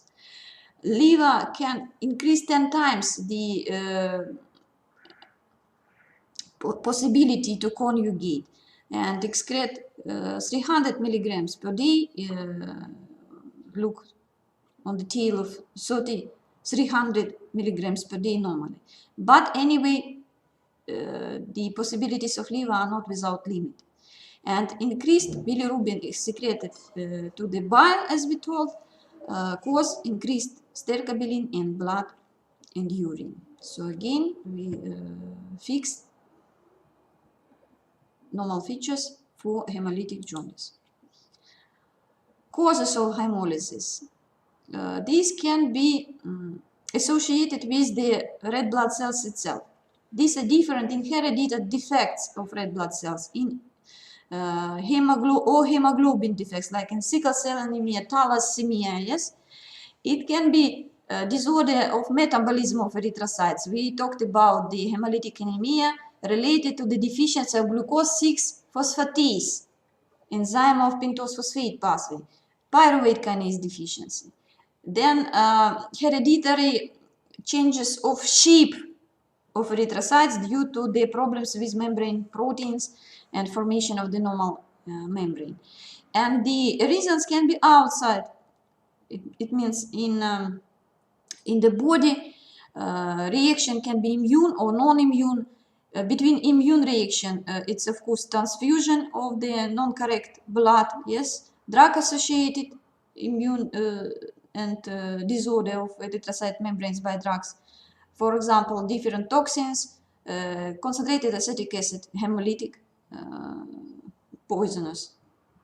Liver can increase 10 times the possibility to conjugate and excrete 300 milligrams per day. Look on the tail of 300 milligrams per day normally. But anyway, the possibilities of liver are not without limit. And increased bilirubin is secreted to the bile, as we told, cause increased stercobilin in blood and urine. So again, we fixed normal features for hemolytic jaundice. Causes of hemolysis. These can be associated with the red blood cells itself. These are different inherited defects of red blood cells in hemoglobin defects, like in sickle cell anemia, thalassemia. Yes, it can be disorder of metabolism of erythrocytes. We talked about the hemolytic anemia related to the deficiency of glucose 6-phosphatase, enzyme of pentose phosphate pathway, pyruvate kinase deficiency. Then hereditary changes of shape of erythrocytes due to the problems with membrane proteins and formation of the normal membrane. And the reasons can be outside. It means in the body, reaction can be immune or non-immune. Between immune reaction, it's of course transfusion of the non-correct blood, yes, drug-associated immune and disorder of erythrocyte membranes by drugs. For example, different toxins, concentrated acetic acid, hemolytic, poisonous,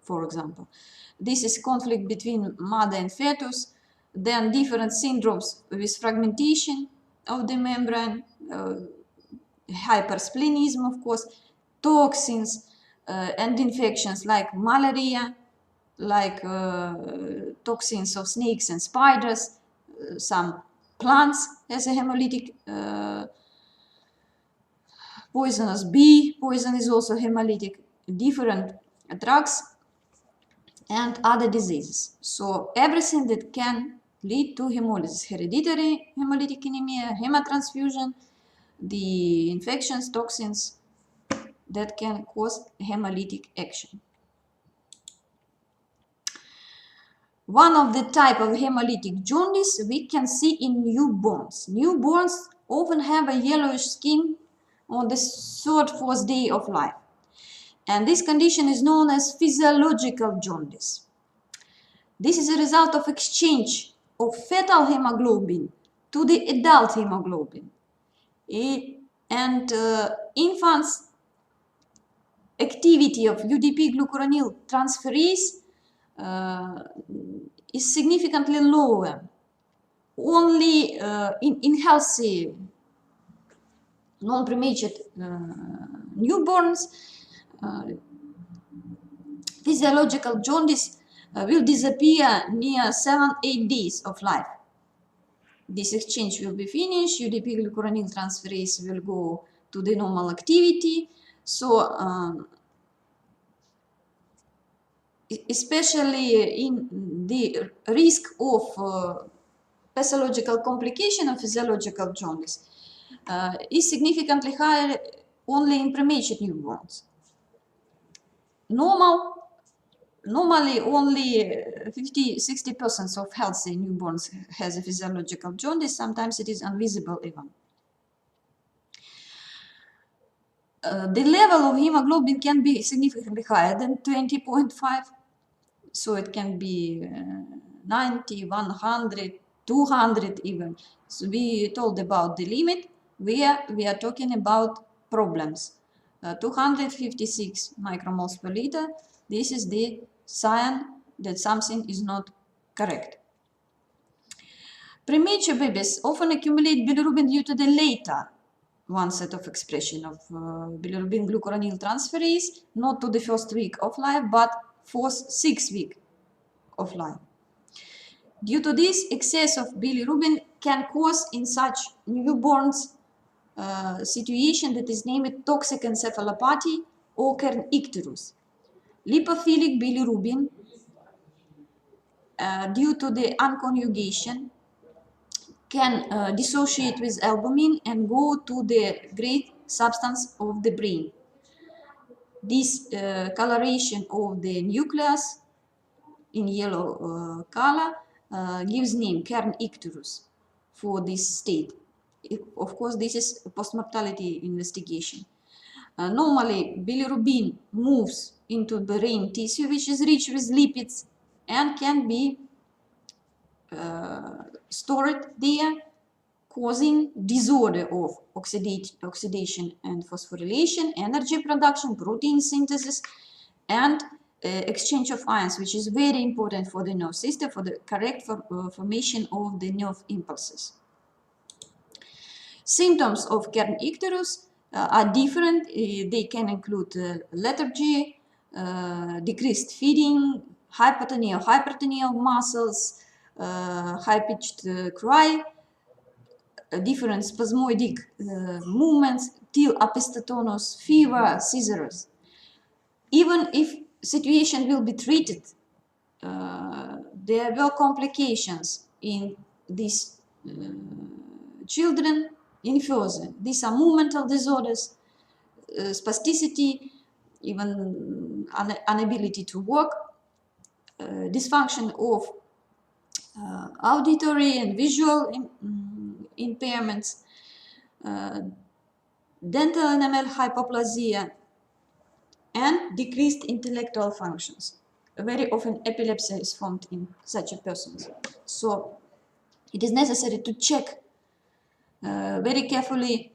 for example. This is conflict between mother and fetus. Then different syndromes with fragmentation of the membrane, hypersplenism, of course, toxins and infections like malaria, like toxins of snakes and spiders, some plants as a hemolytic poisonous bee poison is also hemolytic. Different drugs and other diseases. So everything that can lead to hemolysis, hereditary hemolytic anemia, hemotransfusion, the infections, toxins that can cause hemolytic action. One of the type of hemolytic jaundice we can see in newborns. Newborns often have a yellowish skin on the third, fourth day of life. And this condition is known as physiological jaundice. This is a result of exchange of fetal hemoglobin to the adult hemoglobin. And infants' activity of UDP glucuronil transferase is significantly lower. Only in healthy non-prematured newborns, physiological jaundice will disappear near 7-8 days of life. This exchange will be finished, UDP glucuronil transferase will go to the normal activity. So especially in the risk of pathological complication of physiological jaundice is significantly higher only in premature newborns. Normally only 50–60% of healthy newborns has a physiological jaundice. Sometimes it is invisible even. The level of hemoglobin can be significantly higher than 20.5. So it can be 90, 100, 200 even. So we told about the limit where we are talking about problems. 256 micromoles per liter. This is the sign that something is not correct. Premature babies often accumulate bilirubin due to the later onset of expression of bilirubin glucuronil transferase, not to the first week of life, but fourth, 6th week of life. Due to this, excess of bilirubin can cause in such newborns situation that is named toxic encephalopathy or kernicterus. Lipophilic bilirubin, due to the unconjugation, can dissociate with albumin and go to the gray substance of the brain. This coloration of the nucleus in yellow color gives name kernicterus for this state. Of course, this is a post-mortality investigation. Normally, bilirubin moves into brain tissue, which is rich with lipids and can be stored there, causing disorder of oxidation and phosphorylation, energy production, protein synthesis, and exchange of ions, which is very important for the nerve system, for the correct formation of the nerve impulses. Symptoms of kernicterus are different. They can include lethargy, decreased feeding, hypotonia, hypertonia of muscles, high-pitched cry, different spasmodic movements till epistatonus, fever, seizures. Even if situation will be treated, there were complications in these children in further. These are movemental disorders, spasticity, even inability to walk, dysfunction of auditory and visual impairments, dental enamel hypoplasia, and decreased intellectual functions. Very often epilepsy is formed in such a person. So it is necessary to check very carefully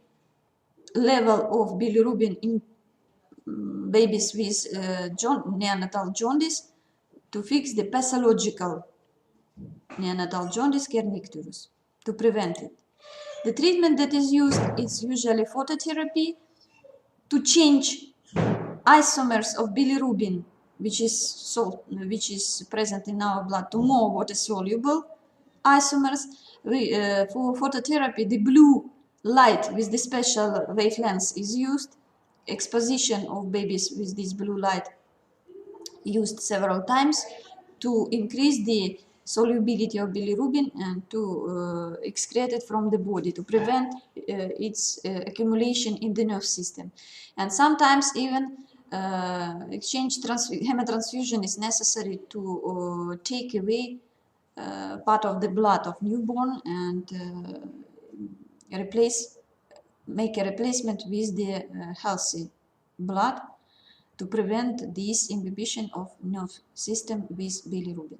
level of bilirubin in babies with neonatal jaundice to fix the pathological neonatal jaundice kernicterus, to prevent it. The treatment that is used is usually phototherapy to change isomers of bilirubin, which is present in our blood, to more water-soluble isomers. For phototherapy, the blue light with the special wavelengths is used. Exposition of babies with this blue light used several times to increase the solubility of bilirubin and to excrete it from the body to prevent its accumulation in the nerve system. And sometimes even hemotransfusion is necessary to take away part of the blood of newborn and make a replacement with the healthy blood to prevent this inhibition of nerve system with bilirubin.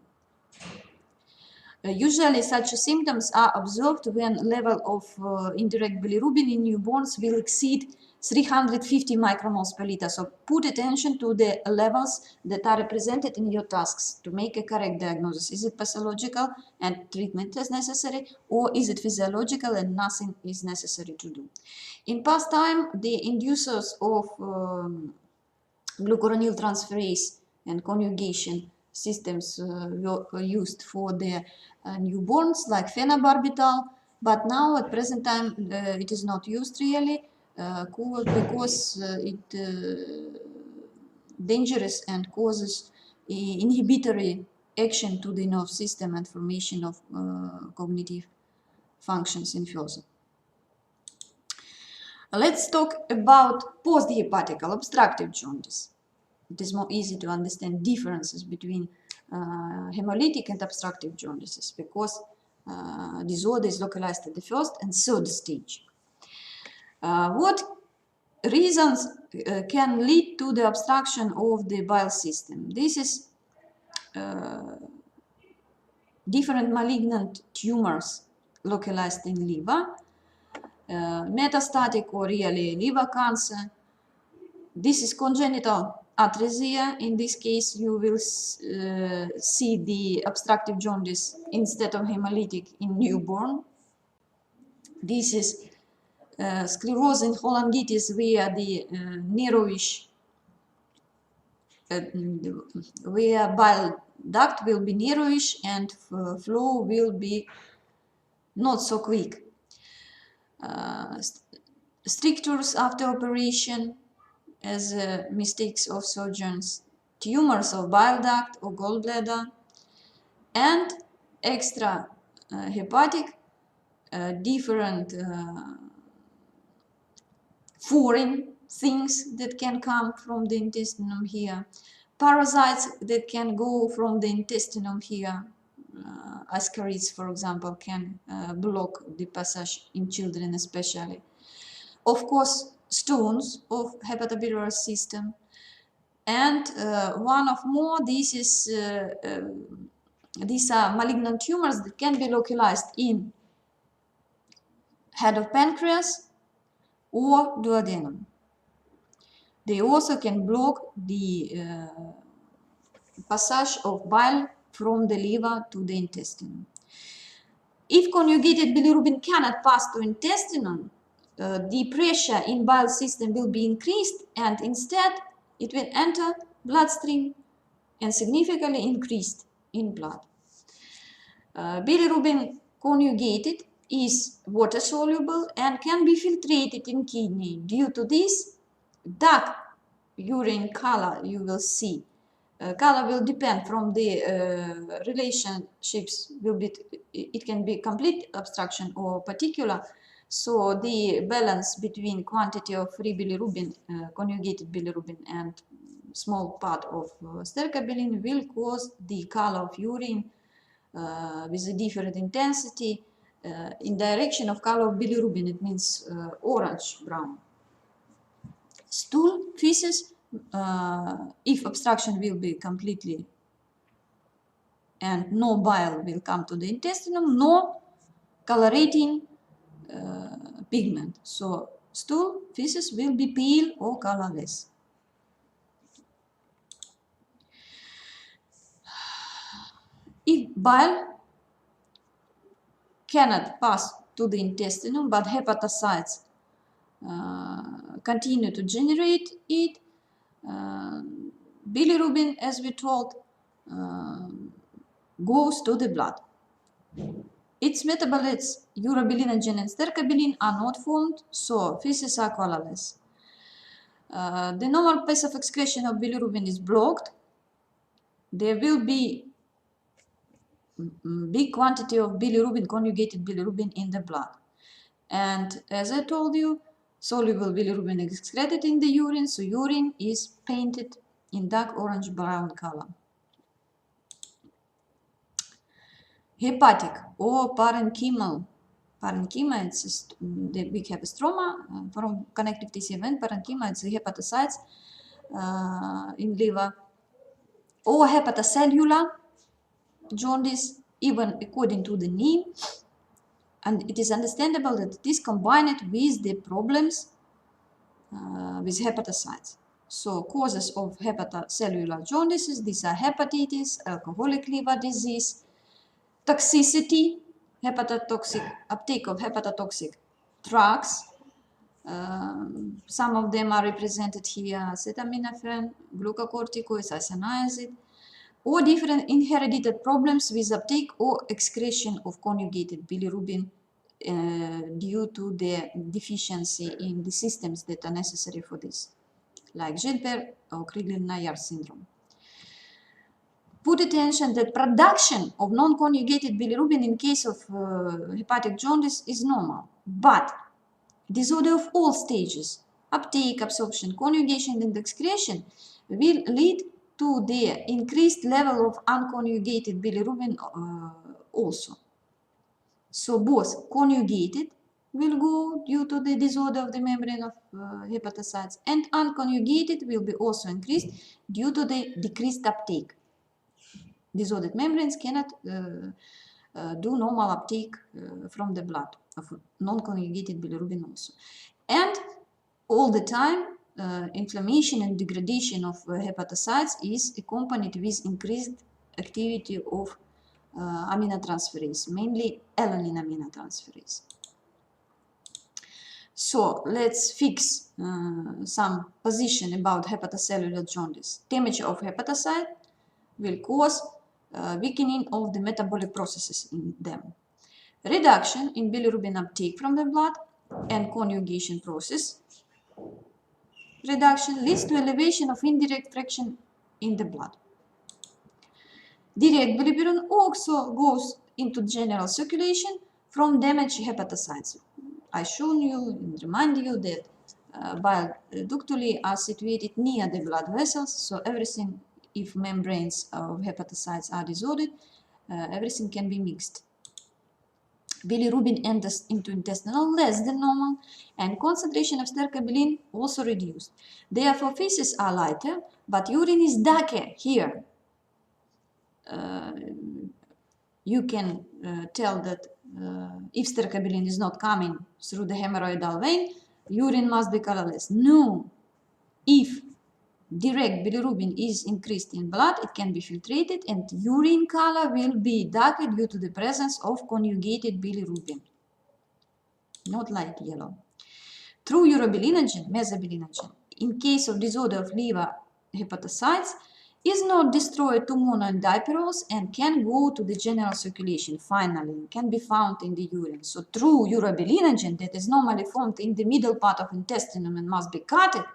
Usually such symptoms are observed when level of indirect bilirubin in newborns will exceed 350 micromoles per liter. So put attention to the levels that are represented in your tasks to make a correct diagnosis. Is it pathological and treatment is necessary, or is it physiological and nothing is necessary to do? In past time, the inducers of glucuronil transferase and conjugation systems were used for the newborns like phenobarbital, but now at present time it is not used really because it dangerous and causes inhibitory action to the nerve system and formation of cognitive functions in further. Let's talk about post-hepatical obstructive jaundice. It is more easy to understand differences between hemolytic and obstructive jaundices because disorder is localized at the first and third stage. What reasons can lead to the obstruction of the bile system? This is different malignant tumors localized in liver, metastatic or really liver cancer. This is congenital atresia. In this case, you will see the obstructive jaundice instead of hemolytic in newborn. This is sclerosing cholangitis where the narrowish, where bile duct will be narrowish and flow will be not so quick. Strictures after operation as mistakes of surgeons, tumors of bile duct or gallbladder, and extra hepatic different foreign things that can come from the intestinum here, parasites that can go from the intestinum here, ascarids, for example, can block the passage in children especially. Of course, stones of hepatobiliary system, and one of more, these are malignant tumors that can be localized in head of pancreas or duodenum. They also can block the passage of bile from the liver to the intestine. If conjugated bilirubin cannot pass to intestinum, the pressure in bile system will be increased, and instead it will enter bloodstream and significantly increased in blood. Bilirubin conjugated is water soluble and can be filtrated in kidney. Due to this, dark urine color you will see. Color will depend from the relationships. It can be complete obstruction or particular. So the balance between quantity of free bilirubin, conjugated bilirubin, and small part of stercobilin will cause the color of urine with a different intensity in direction of color of bilirubin. It means orange brown. Stool, feces, if obstruction will be completely and no bile will come to the intestinum, no colorating pigment. So stool, feces will be pale or colorless. If bile cannot pass to the intestinum, but hepatocytes continue to generate it, bilirubin, as we told, goes to the blood. Its metabolites, urobilinogen and stercobilin, are not formed, so feces are colorless. The normal pace of excretion of bilirubin is blocked there will be big quantity of bilirubin, conjugated bilirubin in the blood. And as I told you, soluble bilirubin is excreted in the urine, so urine is painted in dark orange brown color. Hepatic or parenchymal. Parenchyma, it's just, we have a stroma from connective tissue event. Parenchyma, it's the hepatocytes in liver. Or hepatocellular jaundice, even according to the name. And it is understandable that it is combined with the problems with hepatocytes. So causes of hepatocellular jaundices, these are hepatitis, alcoholic liver disease, toxicity, hepatotoxic, uptake of hepatotoxic drugs. Some of them are represented here: acetaminophen, glucocorticoids, isoniazid, or different inherited problems with uptake or excretion of conjugated bilirubin due to the deficiency in the systems that are necessary for this, like Gilbert or Crigler-Najjar syndrome. Put attention that production of non-conjugated bilirubin in case of hepatic jaundice is normal, but disorder of all stages, uptake, absorption, conjugation, and excretion, will lead to the increased level of unconjugated bilirubin also. So both conjugated will go due to the disorder of the membrane of hepatocytes, and unconjugated will be also increased due to the decreased uptake. Disordered membranes cannot do normal uptake from the blood of non-conjugated bilirubin also. And all the time, inflammation and degradation of hepatocytes is accompanied with increased activity of aminotransferase, mainly alanine aminotransferase. So let's fix some position about hepatocellular jaundice. Damage of hepatocyte will cause weakening of the metabolic processes in them. Reduction in bilirubin uptake from the blood and conjugation process reduction leads to elevation of indirect fraction in the blood. Direct bilirubin also goes into general circulation from damaged hepatocytes. I shown you and remind you that bile ductuli are situated near the blood vessels, so everything, if membranes of hepatocytes are disordered, everything can be mixed. Bilirubin enters into intestinal less than normal, and concentration of stercobilin also reduced. Therefore, feces are lighter, but urine is darker here. You can tell that if stercobilin is not coming through the hemorrhoidal vein, urine must be colorless. No, if direct bilirubin is increased in blood, it can be filtrated and urine color will be darker due to the presence of conjugated bilirubin, not light yellow. Through urobilinogen, mesobilinogen, in case of disorder of liver hepatocytes, is not destroyed to mono and diperols and can go to the general circulation finally, can be found in the urine. So true urobilinogen that is normally formed in the middle part of intestine and must be cut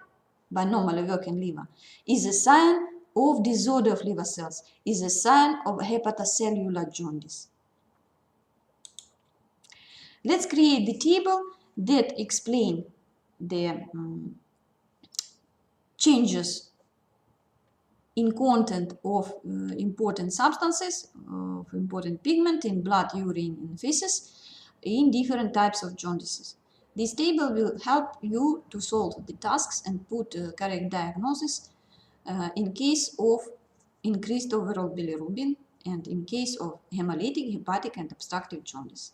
by normally working liver is a sign of disorder of liver cells, is a sign of hepatocellular jaundice. Let's create the table that explain the changes in content of important substances, of important pigment in blood, urine, and feces in different types of jaundices. This table will help you to solve the tasks and put correct diagnosis in case of increased overall bilirubin and in case of hemolytic, hepatic, and obstructive jaundice.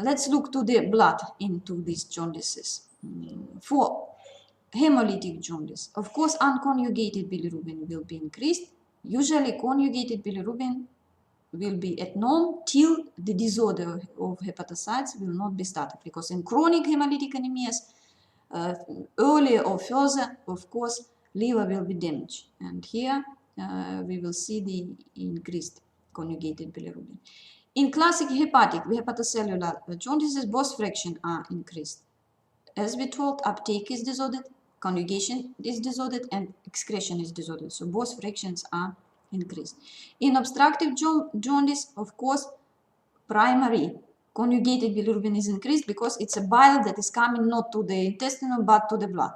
Let's look to the blood into these jaundices. For hemolytic jaundice, of course, unconjugated bilirubin will be increased. Usually, conjugated bilirubin will be at norm till the disorder of hepatocytes will not be started, because in chronic hemolytic anemias, earlier or further, of course, liver will be damaged. And here we will see the increased conjugated bilirubin. In classic hepatic, hepatocellular jaundices, both fractions are increased. As we told, uptake is disordered, conjugation is disordered and excretion is disordered. So both fractions are increased. In obstructive jaundice, of course, primary conjugated bilirubin is increased because it's a bile that is coming not to the intestine but to the blood.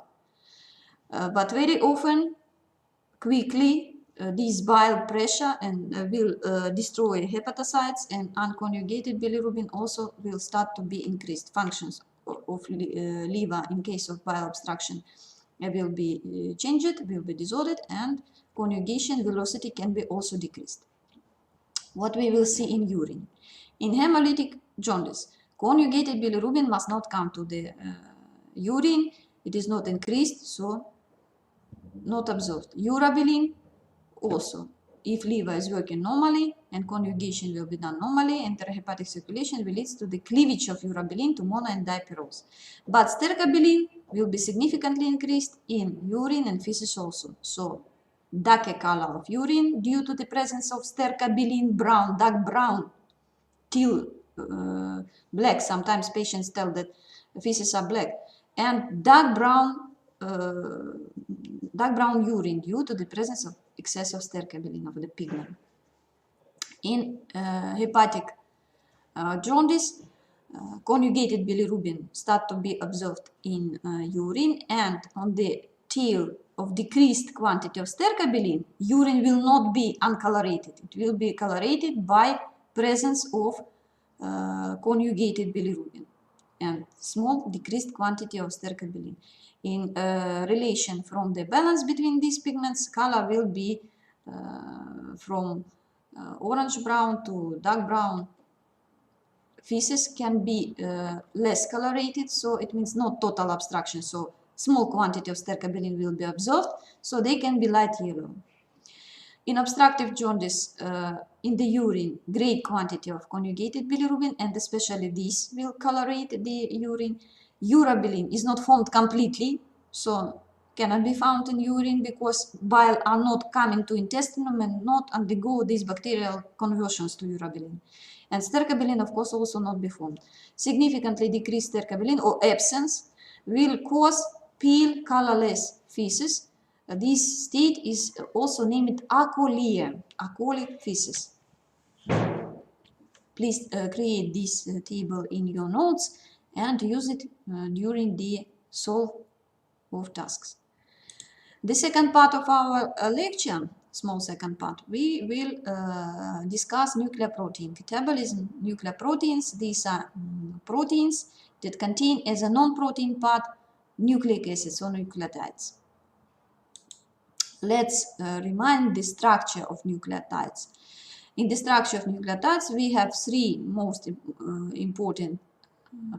But very often, quickly, this bile pressure and will destroy hepatocytes, and unconjugated bilirubin also will start to be increased. Functions of liver in case of bile obstruction will be changed, will be disordered, and conjugation velocity can be also decreased. What we will see in urine. In hemolytic jaundice, conjugated bilirubin must not come to the urine. It is not increased, so not observed. Urabilin also, if liver is working normally and conjugation will be done normally, enterohepatic circulation will lead to the cleavage of urabilin to mono and dipyrrose. But stercobilin will be significantly increased in urine and feces also. So dark color of urine due to the presence of stercobilin, brown, dark brown, till black. Sometimes patients tell that feces are black, and dark brown urine due to the presence of excess of stercobilin, of the pigment. In hepatic jaundice, conjugated bilirubin start to be observed in urine, and on the tail of decreased quantity of stercobilin, urine will not be uncolorated. It will be colorated by presence of conjugated bilirubin and small decreased quantity of stercobilin. In relation from the balance between these pigments, color will be from orange brown to dark brown. Feces can be less colorated, so it means not total obstruction, so small quantity of stercobilin will be observed, so they can be light yellow. In obstructive jaundice, in the urine, great quantity of conjugated bilirubin, and especially this will colorate the urine. Urabilin is not formed completely, so cannot be found in urine because bile are not coming to intestinum and not undergo these bacterial conversions to urabilin. And stercobilin, of course, also not be formed. Significantly decreased stercobilin or absence will cause pale colorless feces. This state is also named acholia, acholic feces. Please create this table in your notes and use it during the solve of tasks. The second part of our lecture, small second part, we will discuss nuclear protein catabolism. Nuclear proteins, these are proteins that contain as a non-protein part nucleic acids or nucleotides. Let's remind the structure of nucleotides. In the structure of nucleotides, we have three most important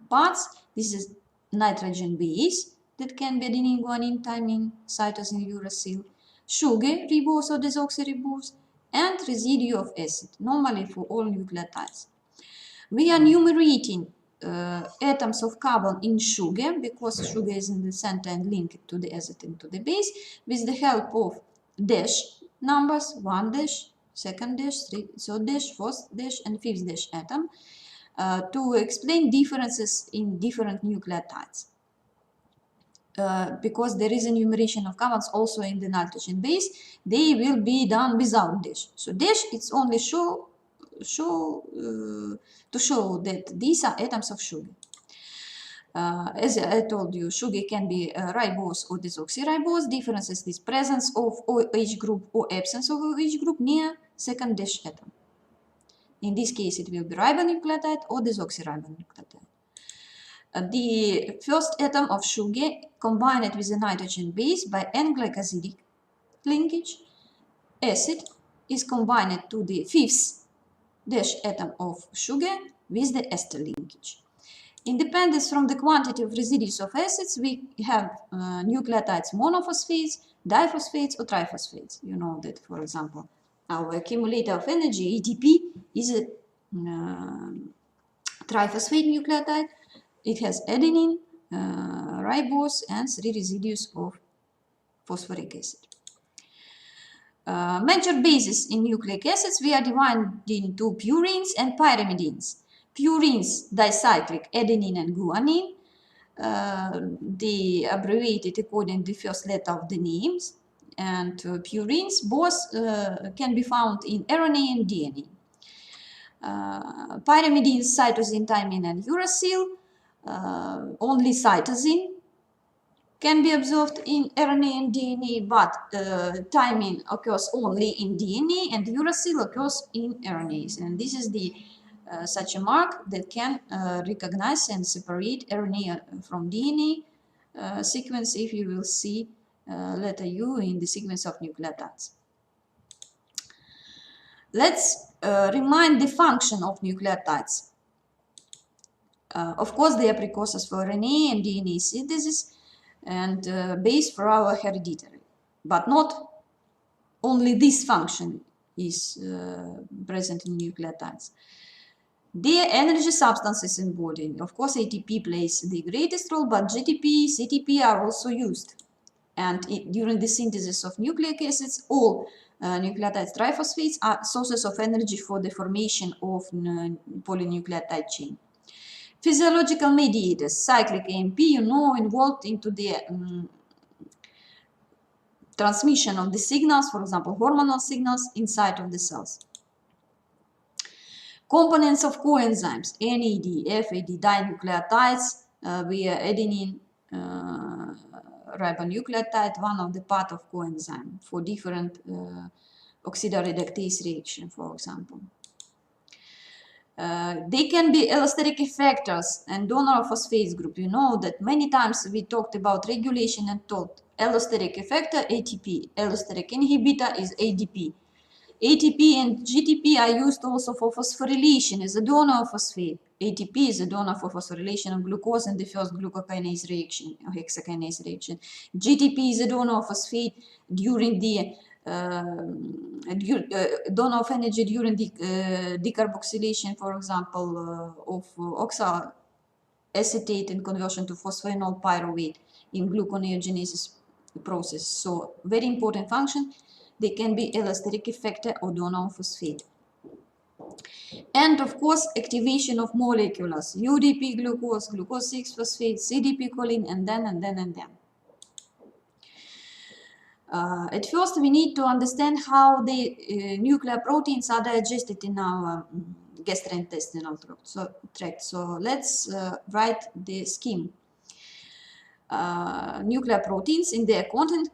parts. This is nitrogen base that can be adenine, guanine, thymine, cytosine, uracil, sugar, ribose or desoxyribose, and residue of acid, normally for all nucleotides. We are enumerating atoms of carbon in sugar because sugar is in the center and linked to the acid and to the base with the help of dash numbers, 1 dash, 2nd dash, 3rd dash, 4th dash, and 5th dash atom to explain differences in different nucleotides. Because there is enumeration of carbons also in the nitrogen base, they will be done without dash. So dash, it's only to show that these are atoms of sugar. As I told you, sugar can be ribose or desoxyribose. Difference is this presence of OH group or absence of OH group near 2nd dash atom. In this case, it will be ribonucleotide or desoxyribonucleotide. The first atom of sugar combined with the nitrogen base by N-glycosidic linkage. Acid is combined to the 5th dash atom of sugar with the ester linkage. Independence from the quantity of residues of acids, we have nucleotides monophosphates, diphosphates, or triphosphates. You know that, for example, our accumulator of energy, ATP, is a triphosphate nucleotide. It has adenine, ribose, and 3 residues of phosphoric acid. Major bases in nucleic acids, we are divided into purines and pyrimidines. Purines, dicyclic, adenine and guanine. they abbreviated according to the first letter of the names. And purines, both can be found in RNA and DNA. Pyrimidines, cytosine, thymine, and uracil, only cytosine can be observed in RNA and DNA, but thymine occurs only in DNA and uracil occurs in RNAs. And this is the such a mark that can recognize and separate RNA from DNA sequence if you will see letter U in the sequence of nucleotides. Let's remind the function of nucleotides. Of course, they are precursors for RNA and DNA synthesis and base for our hereditary. But not only this function is present in nucleotides. Their energy substances in body. Of course, ATP plays the greatest role, but GTP, CTP are also used. And during the synthesis of nucleic acids, all nucleotide triphosphates are sources of energy for the formation of polynucleotide chain. Physiological mediators, cyclic AMP, involved into the transmission of the signals, for example, hormonal signals inside of the cells. Components of coenzymes, NAD, FAD, dinucleotides, via adenine ribonucleotide, one of the part of coenzyme for different oxidoreductase reaction, for example. They can be allosteric effectors and donor phosphate group. You know that many times we talked about regulation and told allosteric effector ATP, allosteric inhibitor is ADP. ATP and GTP are used also for phosphorylation as a donor of phosphate. ATP is a donor for phosphorylation of glucose in the first glucokinase reaction or hexakinase reaction. GTP is a donor of phosphate during the donor of energy during the decarboxylation, for example, of oxaloacetate and conversion to phosphoenol pyruvate in gluconeogenesis process. So very important function. They can be allosteric effector or donor of phosphate. And of course, activation of molecules, UDP glucose, glucose 6-phosphate, CDP choline, and then. At first, we need to understand how the nuclear proteins are digested in our gastrointestinal tract. So let's write the scheme. Nuclear proteins in their content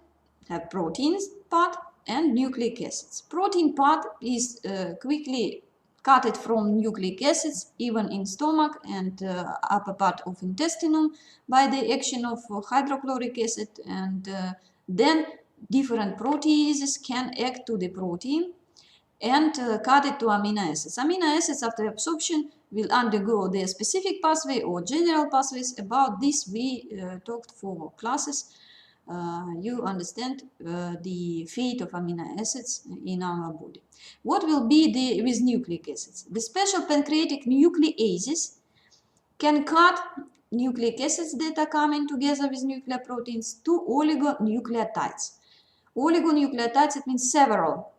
have proteins part and nucleic acids. Protein part is quickly cutted from nucleic acids, even in stomach and upper part of intestinum, by the action of hydrochloric acid, and then different proteases can act to the protein and cut it to amino acids. Amino acids, after absorption, will undergo their specific pathway or general pathways. About this we talked for classes. You understand the fate of amino acids in our body. What will be with nucleic acids? The special pancreatic nucleases can cut nucleic acids that are coming together with nuclear proteins to oligonucleotides. Oligonucleotides, it means several,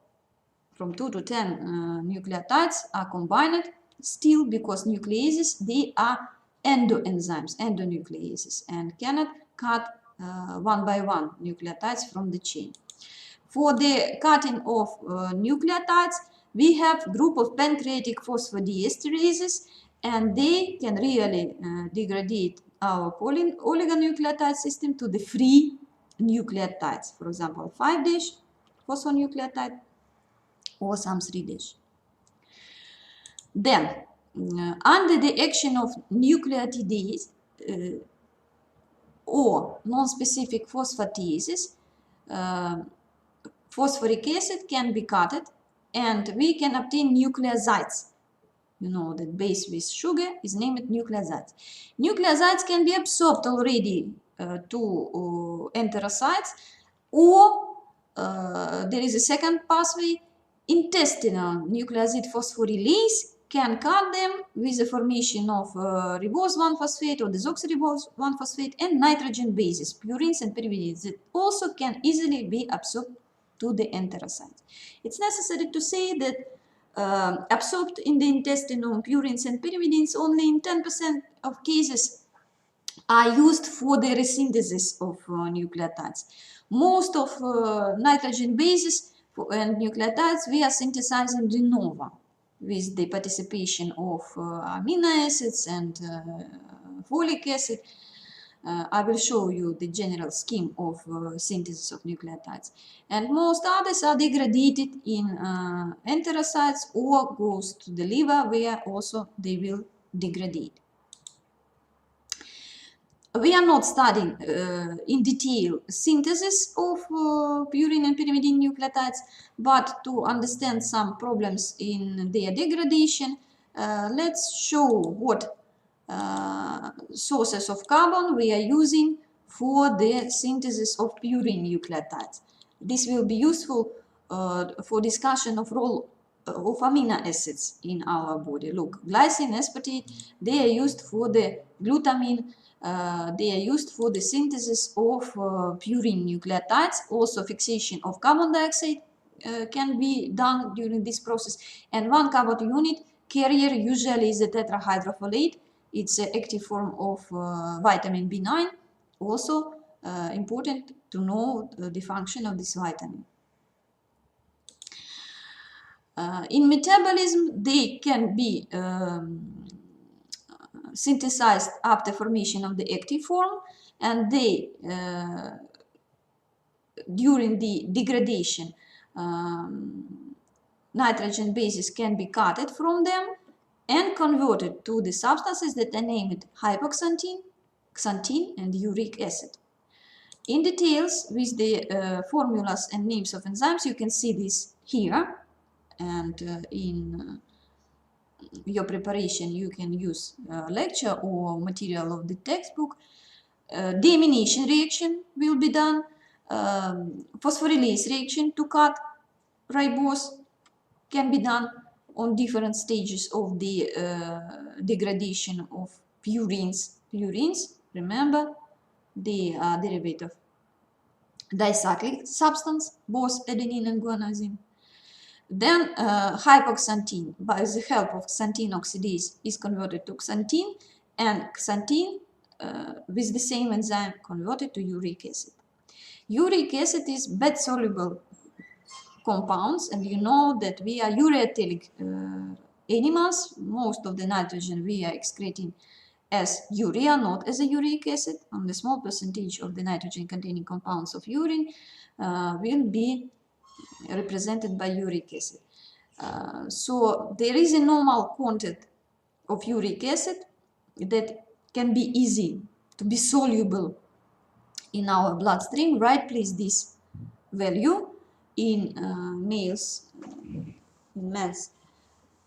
from 2 to 10 nucleotides are combined still, because nucleases, they are endoenzymes, endonucleases, and cannot cut one by one nucleotides from the chain. For the cutting of nucleotides, we have group of pancreatic phosphodiesterases, and they can really degrade our oligonucleotide system to the free nucleotides. For example, 5' phosphonucleotide or some 3'. Then, under the action of nucleotidase or non-specific phosphatases, phosphoric acid can be cut and we can obtain nucleosides. You know that base with sugar is named nucleosides. Nucleosides can be absorbed already to enterocytes, or there is a second pathway, intestinal nucleoside phosphorylase can cut them with the formation of ribose 1-phosphate or desoxyribose 1-phosphate and nitrogen bases, purines and pyrimidines, that also can easily be absorbed to the enterocytes. It's necessary to say that absorbed in the intestinal purines and pyrimidines only in 10% of cases are used for the resynthesis of nucleotides. Most of nitrogen bases and nucleotides we are synthesizing de novo with the participation of amino acids and folic acid. I will show you the general scheme of synthesis of nucleotides. And most others are degraded in enterocytes or goes to the liver, where also they will degrade. We are not studying in detail synthesis of purine and pyrimidine nucleotides, but to understand some problems in their degradation, let's show what sources of carbon we are using for the synthesis of purine nucleotides. This will be useful for discussion of role of amino acids in our body. Look, glycine, aspartate, they are used for the glutamine, they are used for the synthesis of purine nucleotides. Also fixation of carbon dioxide can be done during this process. And one carbon unit carrier usually is a tetrahydrofolate. It's an active form of vitamin B9. Also important to know the function of this vitamin. In metabolism, they can be synthesized after formation of the active form, and they during the degradation nitrogen bases can be cutted from them and converted to the substances that are named hypoxanthine, xanthine, and uric acid. In details with the formulas and names of enzymes, you can see this here, and in your preparation you can use lecture or material of the textbook. Deamination reaction will be done, phosphorylase reaction to cut ribose can be done on different stages of the degradation of purines. Purines, remember, they are derivative of dicyclic substance, both adenine and guanosine. Then hypoxanthine, by the help of xanthine oxidase, is converted to xanthine, and xanthine with the same enzyme converted to uric acid. Uric acid is bed-soluble compounds, and you know that we are ureatelic animals. Most of the nitrogen we are excreting as urea, not as a uric acid. Only a small percentage of the nitrogen containing compounds of urine will be represented by uric acid. So there is a normal content of uric acid that can be easy to be soluble in our bloodstream. Write please this value in males, in males.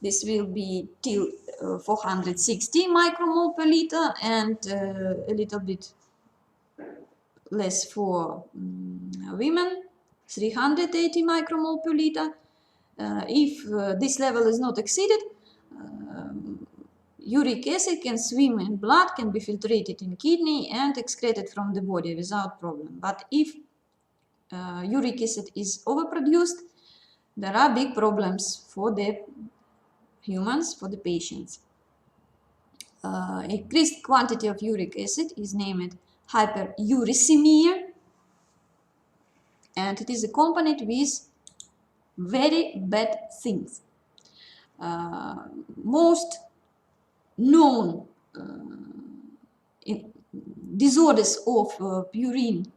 This will be till 460 micromole per liter, and a little bit less for women, 380 micromole per liter. If this level is not exceeded, uric acid can swim in blood, can be filtrated in kidney and excreted from the body without problem. But if uric acid is overproduced, there are big problems for the humans, for the patients. Increased quantity of uric acid is named hyperuricemia, and it is accompanied with very bad things. Most known disorders of purine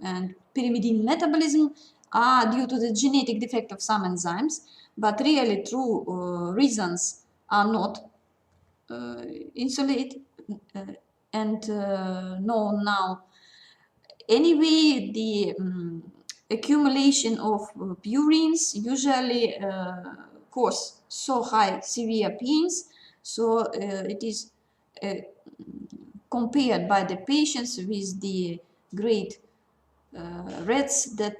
and pyrimidine metabolism are due to the genetic defect of some enzymes, but really true reasons are not insulated and known now. Anyway, the accumulation of purines usually cause so high severe pains, so it is compared by the patients with the great rats that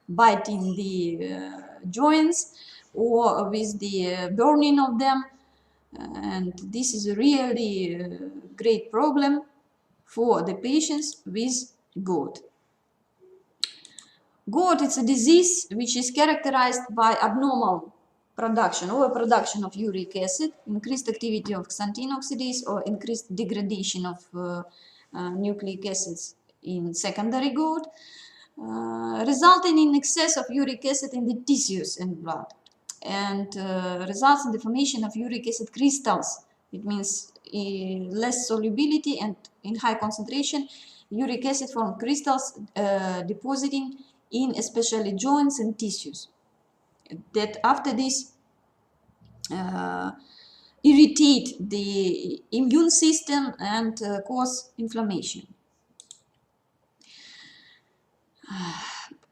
bite in the joints, or with the burning of them, and this is a really great problem for the patients with GOUT. GOUT is a disease which is characterized by abnormal production, overproduction of uric acid, increased activity of xanthine oxidase, or increased degradation of nucleic acids in secondary GORD, resulting in excess of uric acid in the tissues and blood, and results in the formation of uric acid crystals. It means less solubility, and in high concentration uric acid form crystals depositing in especially joints and tissues that after this irritate the immune system and cause inflammation.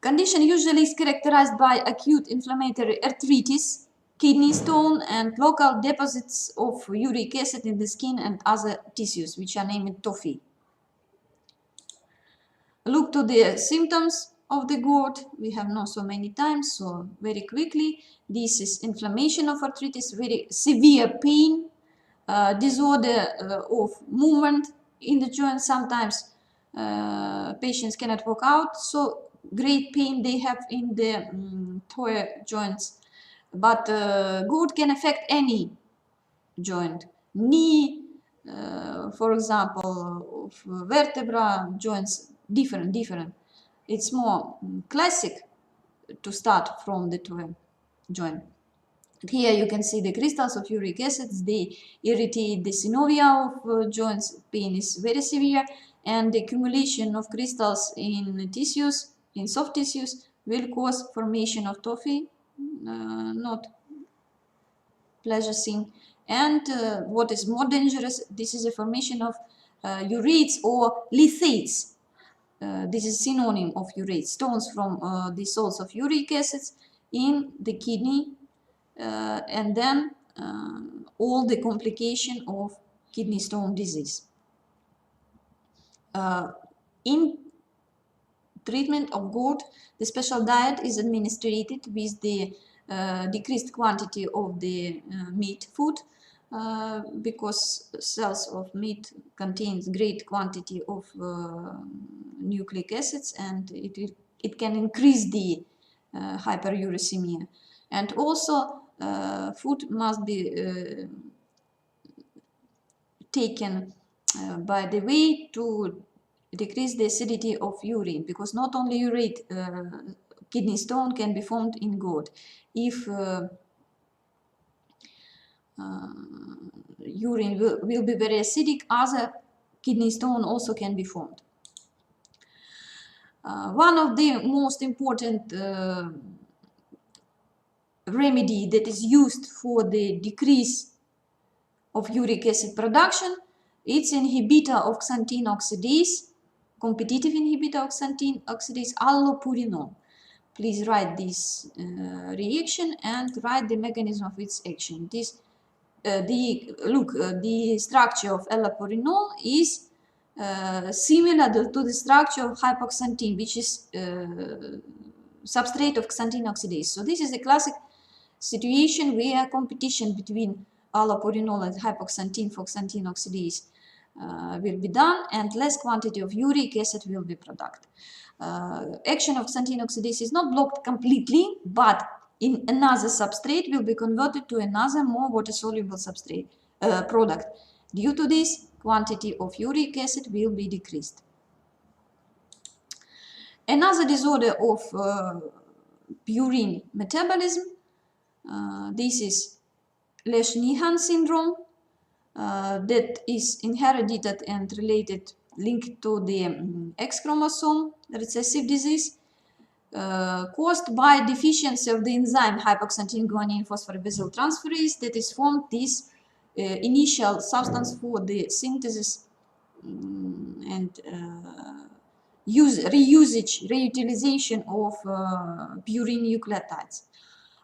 Condition usually is characterized by acute inflammatory arthritis, kidney stone, and local deposits of uric acid in the skin and other tissues, which are named TOFI. Look to the symptoms of the GORD. We have known so many times, so very quickly. This is inflammation of arthritis, very severe pain, disorder of movement in the joints. Sometimes patients cannot walk out, so great pain they have in the toe joints. But GORD can affect any joint, knee, for example, of vertebra joints, different. It's more classic to start from the toe joint. Here you can see the crystals of uric acid. They irritate the synovia of joints. Pain is very severe, and the accumulation of crystals in tissues, in soft tissues, will cause formation of TOFI, not pleasure thing. And what is more dangerous, this is a formation of urates or lithates. This is synonym of urates, stones from the salts of uric acids in the kidney, and then all the complication of kidney stone disease. In treatment of GORD, the special diet is administered with the decreased quantity of the meat food, because cells of meat contains great quantity of nucleic acids, and it can increase the hyperuricemia. And also food must be taken by the way to decrease the acidity of urine, because not only urate kidney stone can be formed in GORD. If urine will be very acidic, other kidney stone also can be formed. One of the most important remedy that is used for the decrease of uric acid production, it's inhibitor of xanthine oxidase, competitive inhibitor of xanthine oxidase, allopurinol. Please write this reaction and write the mechanism of its action. This the structure of allopurinol is similar to the structure of hypoxanthine, which is substrate of xanthine oxidase. So this is a classic situation where competition between allopurinol and hypoxanthine for xanthine oxidase will be done, and less quantity of uric acid will be produced. Action of xanthine oxidase is not blocked completely, but in another substrate will be converted to another more water-soluble substrate product. Due to this, quantity of uric acid will be decreased. Another disorder of purine metabolism, this is Lesch-Nyhan syndrome, that is inherited and related, linked to the X chromosome recessive disease, caused by deficiency of the enzyme hypoxanthine guanine phosphorybenzyl transferase that is formed this initial substance for the synthesis and reutilization of purine nucleotides.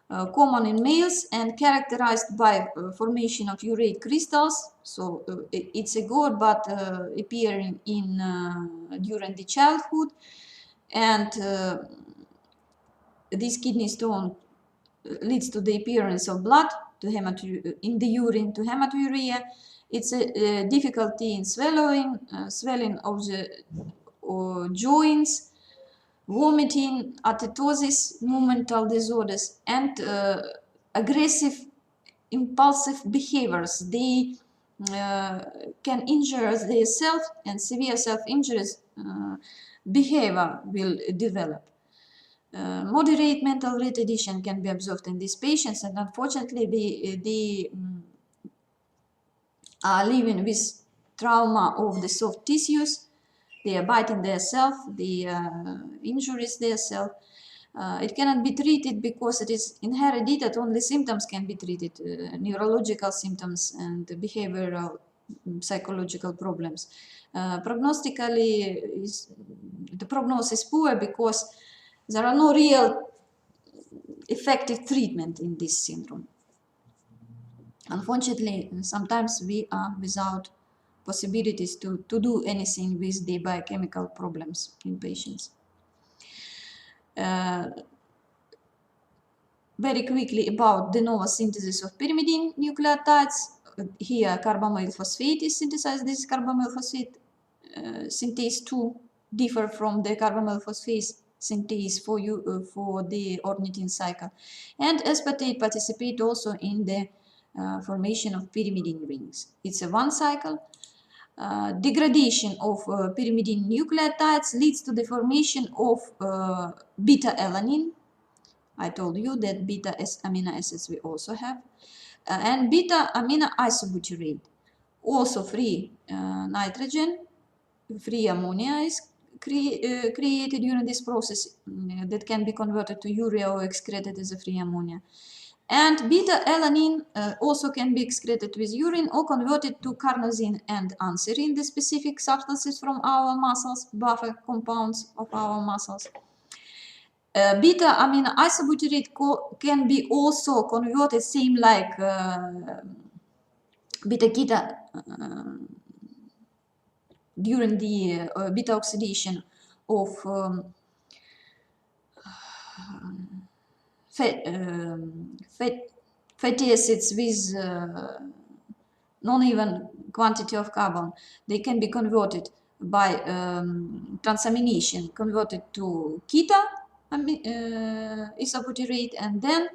Common in males and characterized by formation of urate crystals. So it's a GORD, but appearing in during the childhood, and this kidney stone leads to the appearance of blood in the urine to hematuria. It's a difficulty in swallowing, swelling of the joints, vomiting, atetosis, movemental disorders, and aggressive, impulsive behaviors. They can injure themselves, and severe self-injuries behavior will develop. Moderate mental retardation can be observed in these patients, and unfortunately they are living with trauma of the soft tissues. They are biting themselves, the injuries themselves. It cannot be treated because it is inherited that only symptoms can be treated, neurological symptoms and behavioral psychological problems. Prognostically, the prognosis is poor because there are no real effective treatment in this syndrome. Unfortunately, sometimes we are without possibilities to do anything with the biochemical problems in patients. Very quickly about de novo synthesis of pyrimidine nucleotides. Here carbamyl phosphate is synthesized. This carbamyl phosphate synthase 2 differ from the carbamyl phosphate synthase for the ornithine cycle. And aspartate participate also in the formation of pyrimidine rings. It's a one cycle. Degradation of pyrimidine nucleotides leads to the formation of beta-alanine. I told you that beta amino acids we also have. And beta amino isobutyrate, also free nitrogen, free ammonia is created during this process that can be converted to urea or excreted as a free ammonia. And beta-alanine also can be excreted with urine or converted to carnosine and anserine, the specific substances from our muscles, buffer compounds of our muscles. Beta amino isobutyrate can be also converted same like beta keto during the beta oxidation of fatty acids with non-even quantity of carbon. They can be converted by transamination, converted to keto isobutyrate, and then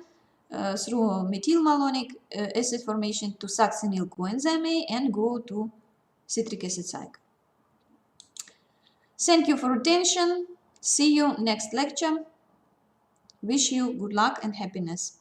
through methylmalonic acid formation to succinyl coenzyme A and go to citric acid cycle. Thank you for attention. See you next lecture. Wish you good luck and happiness.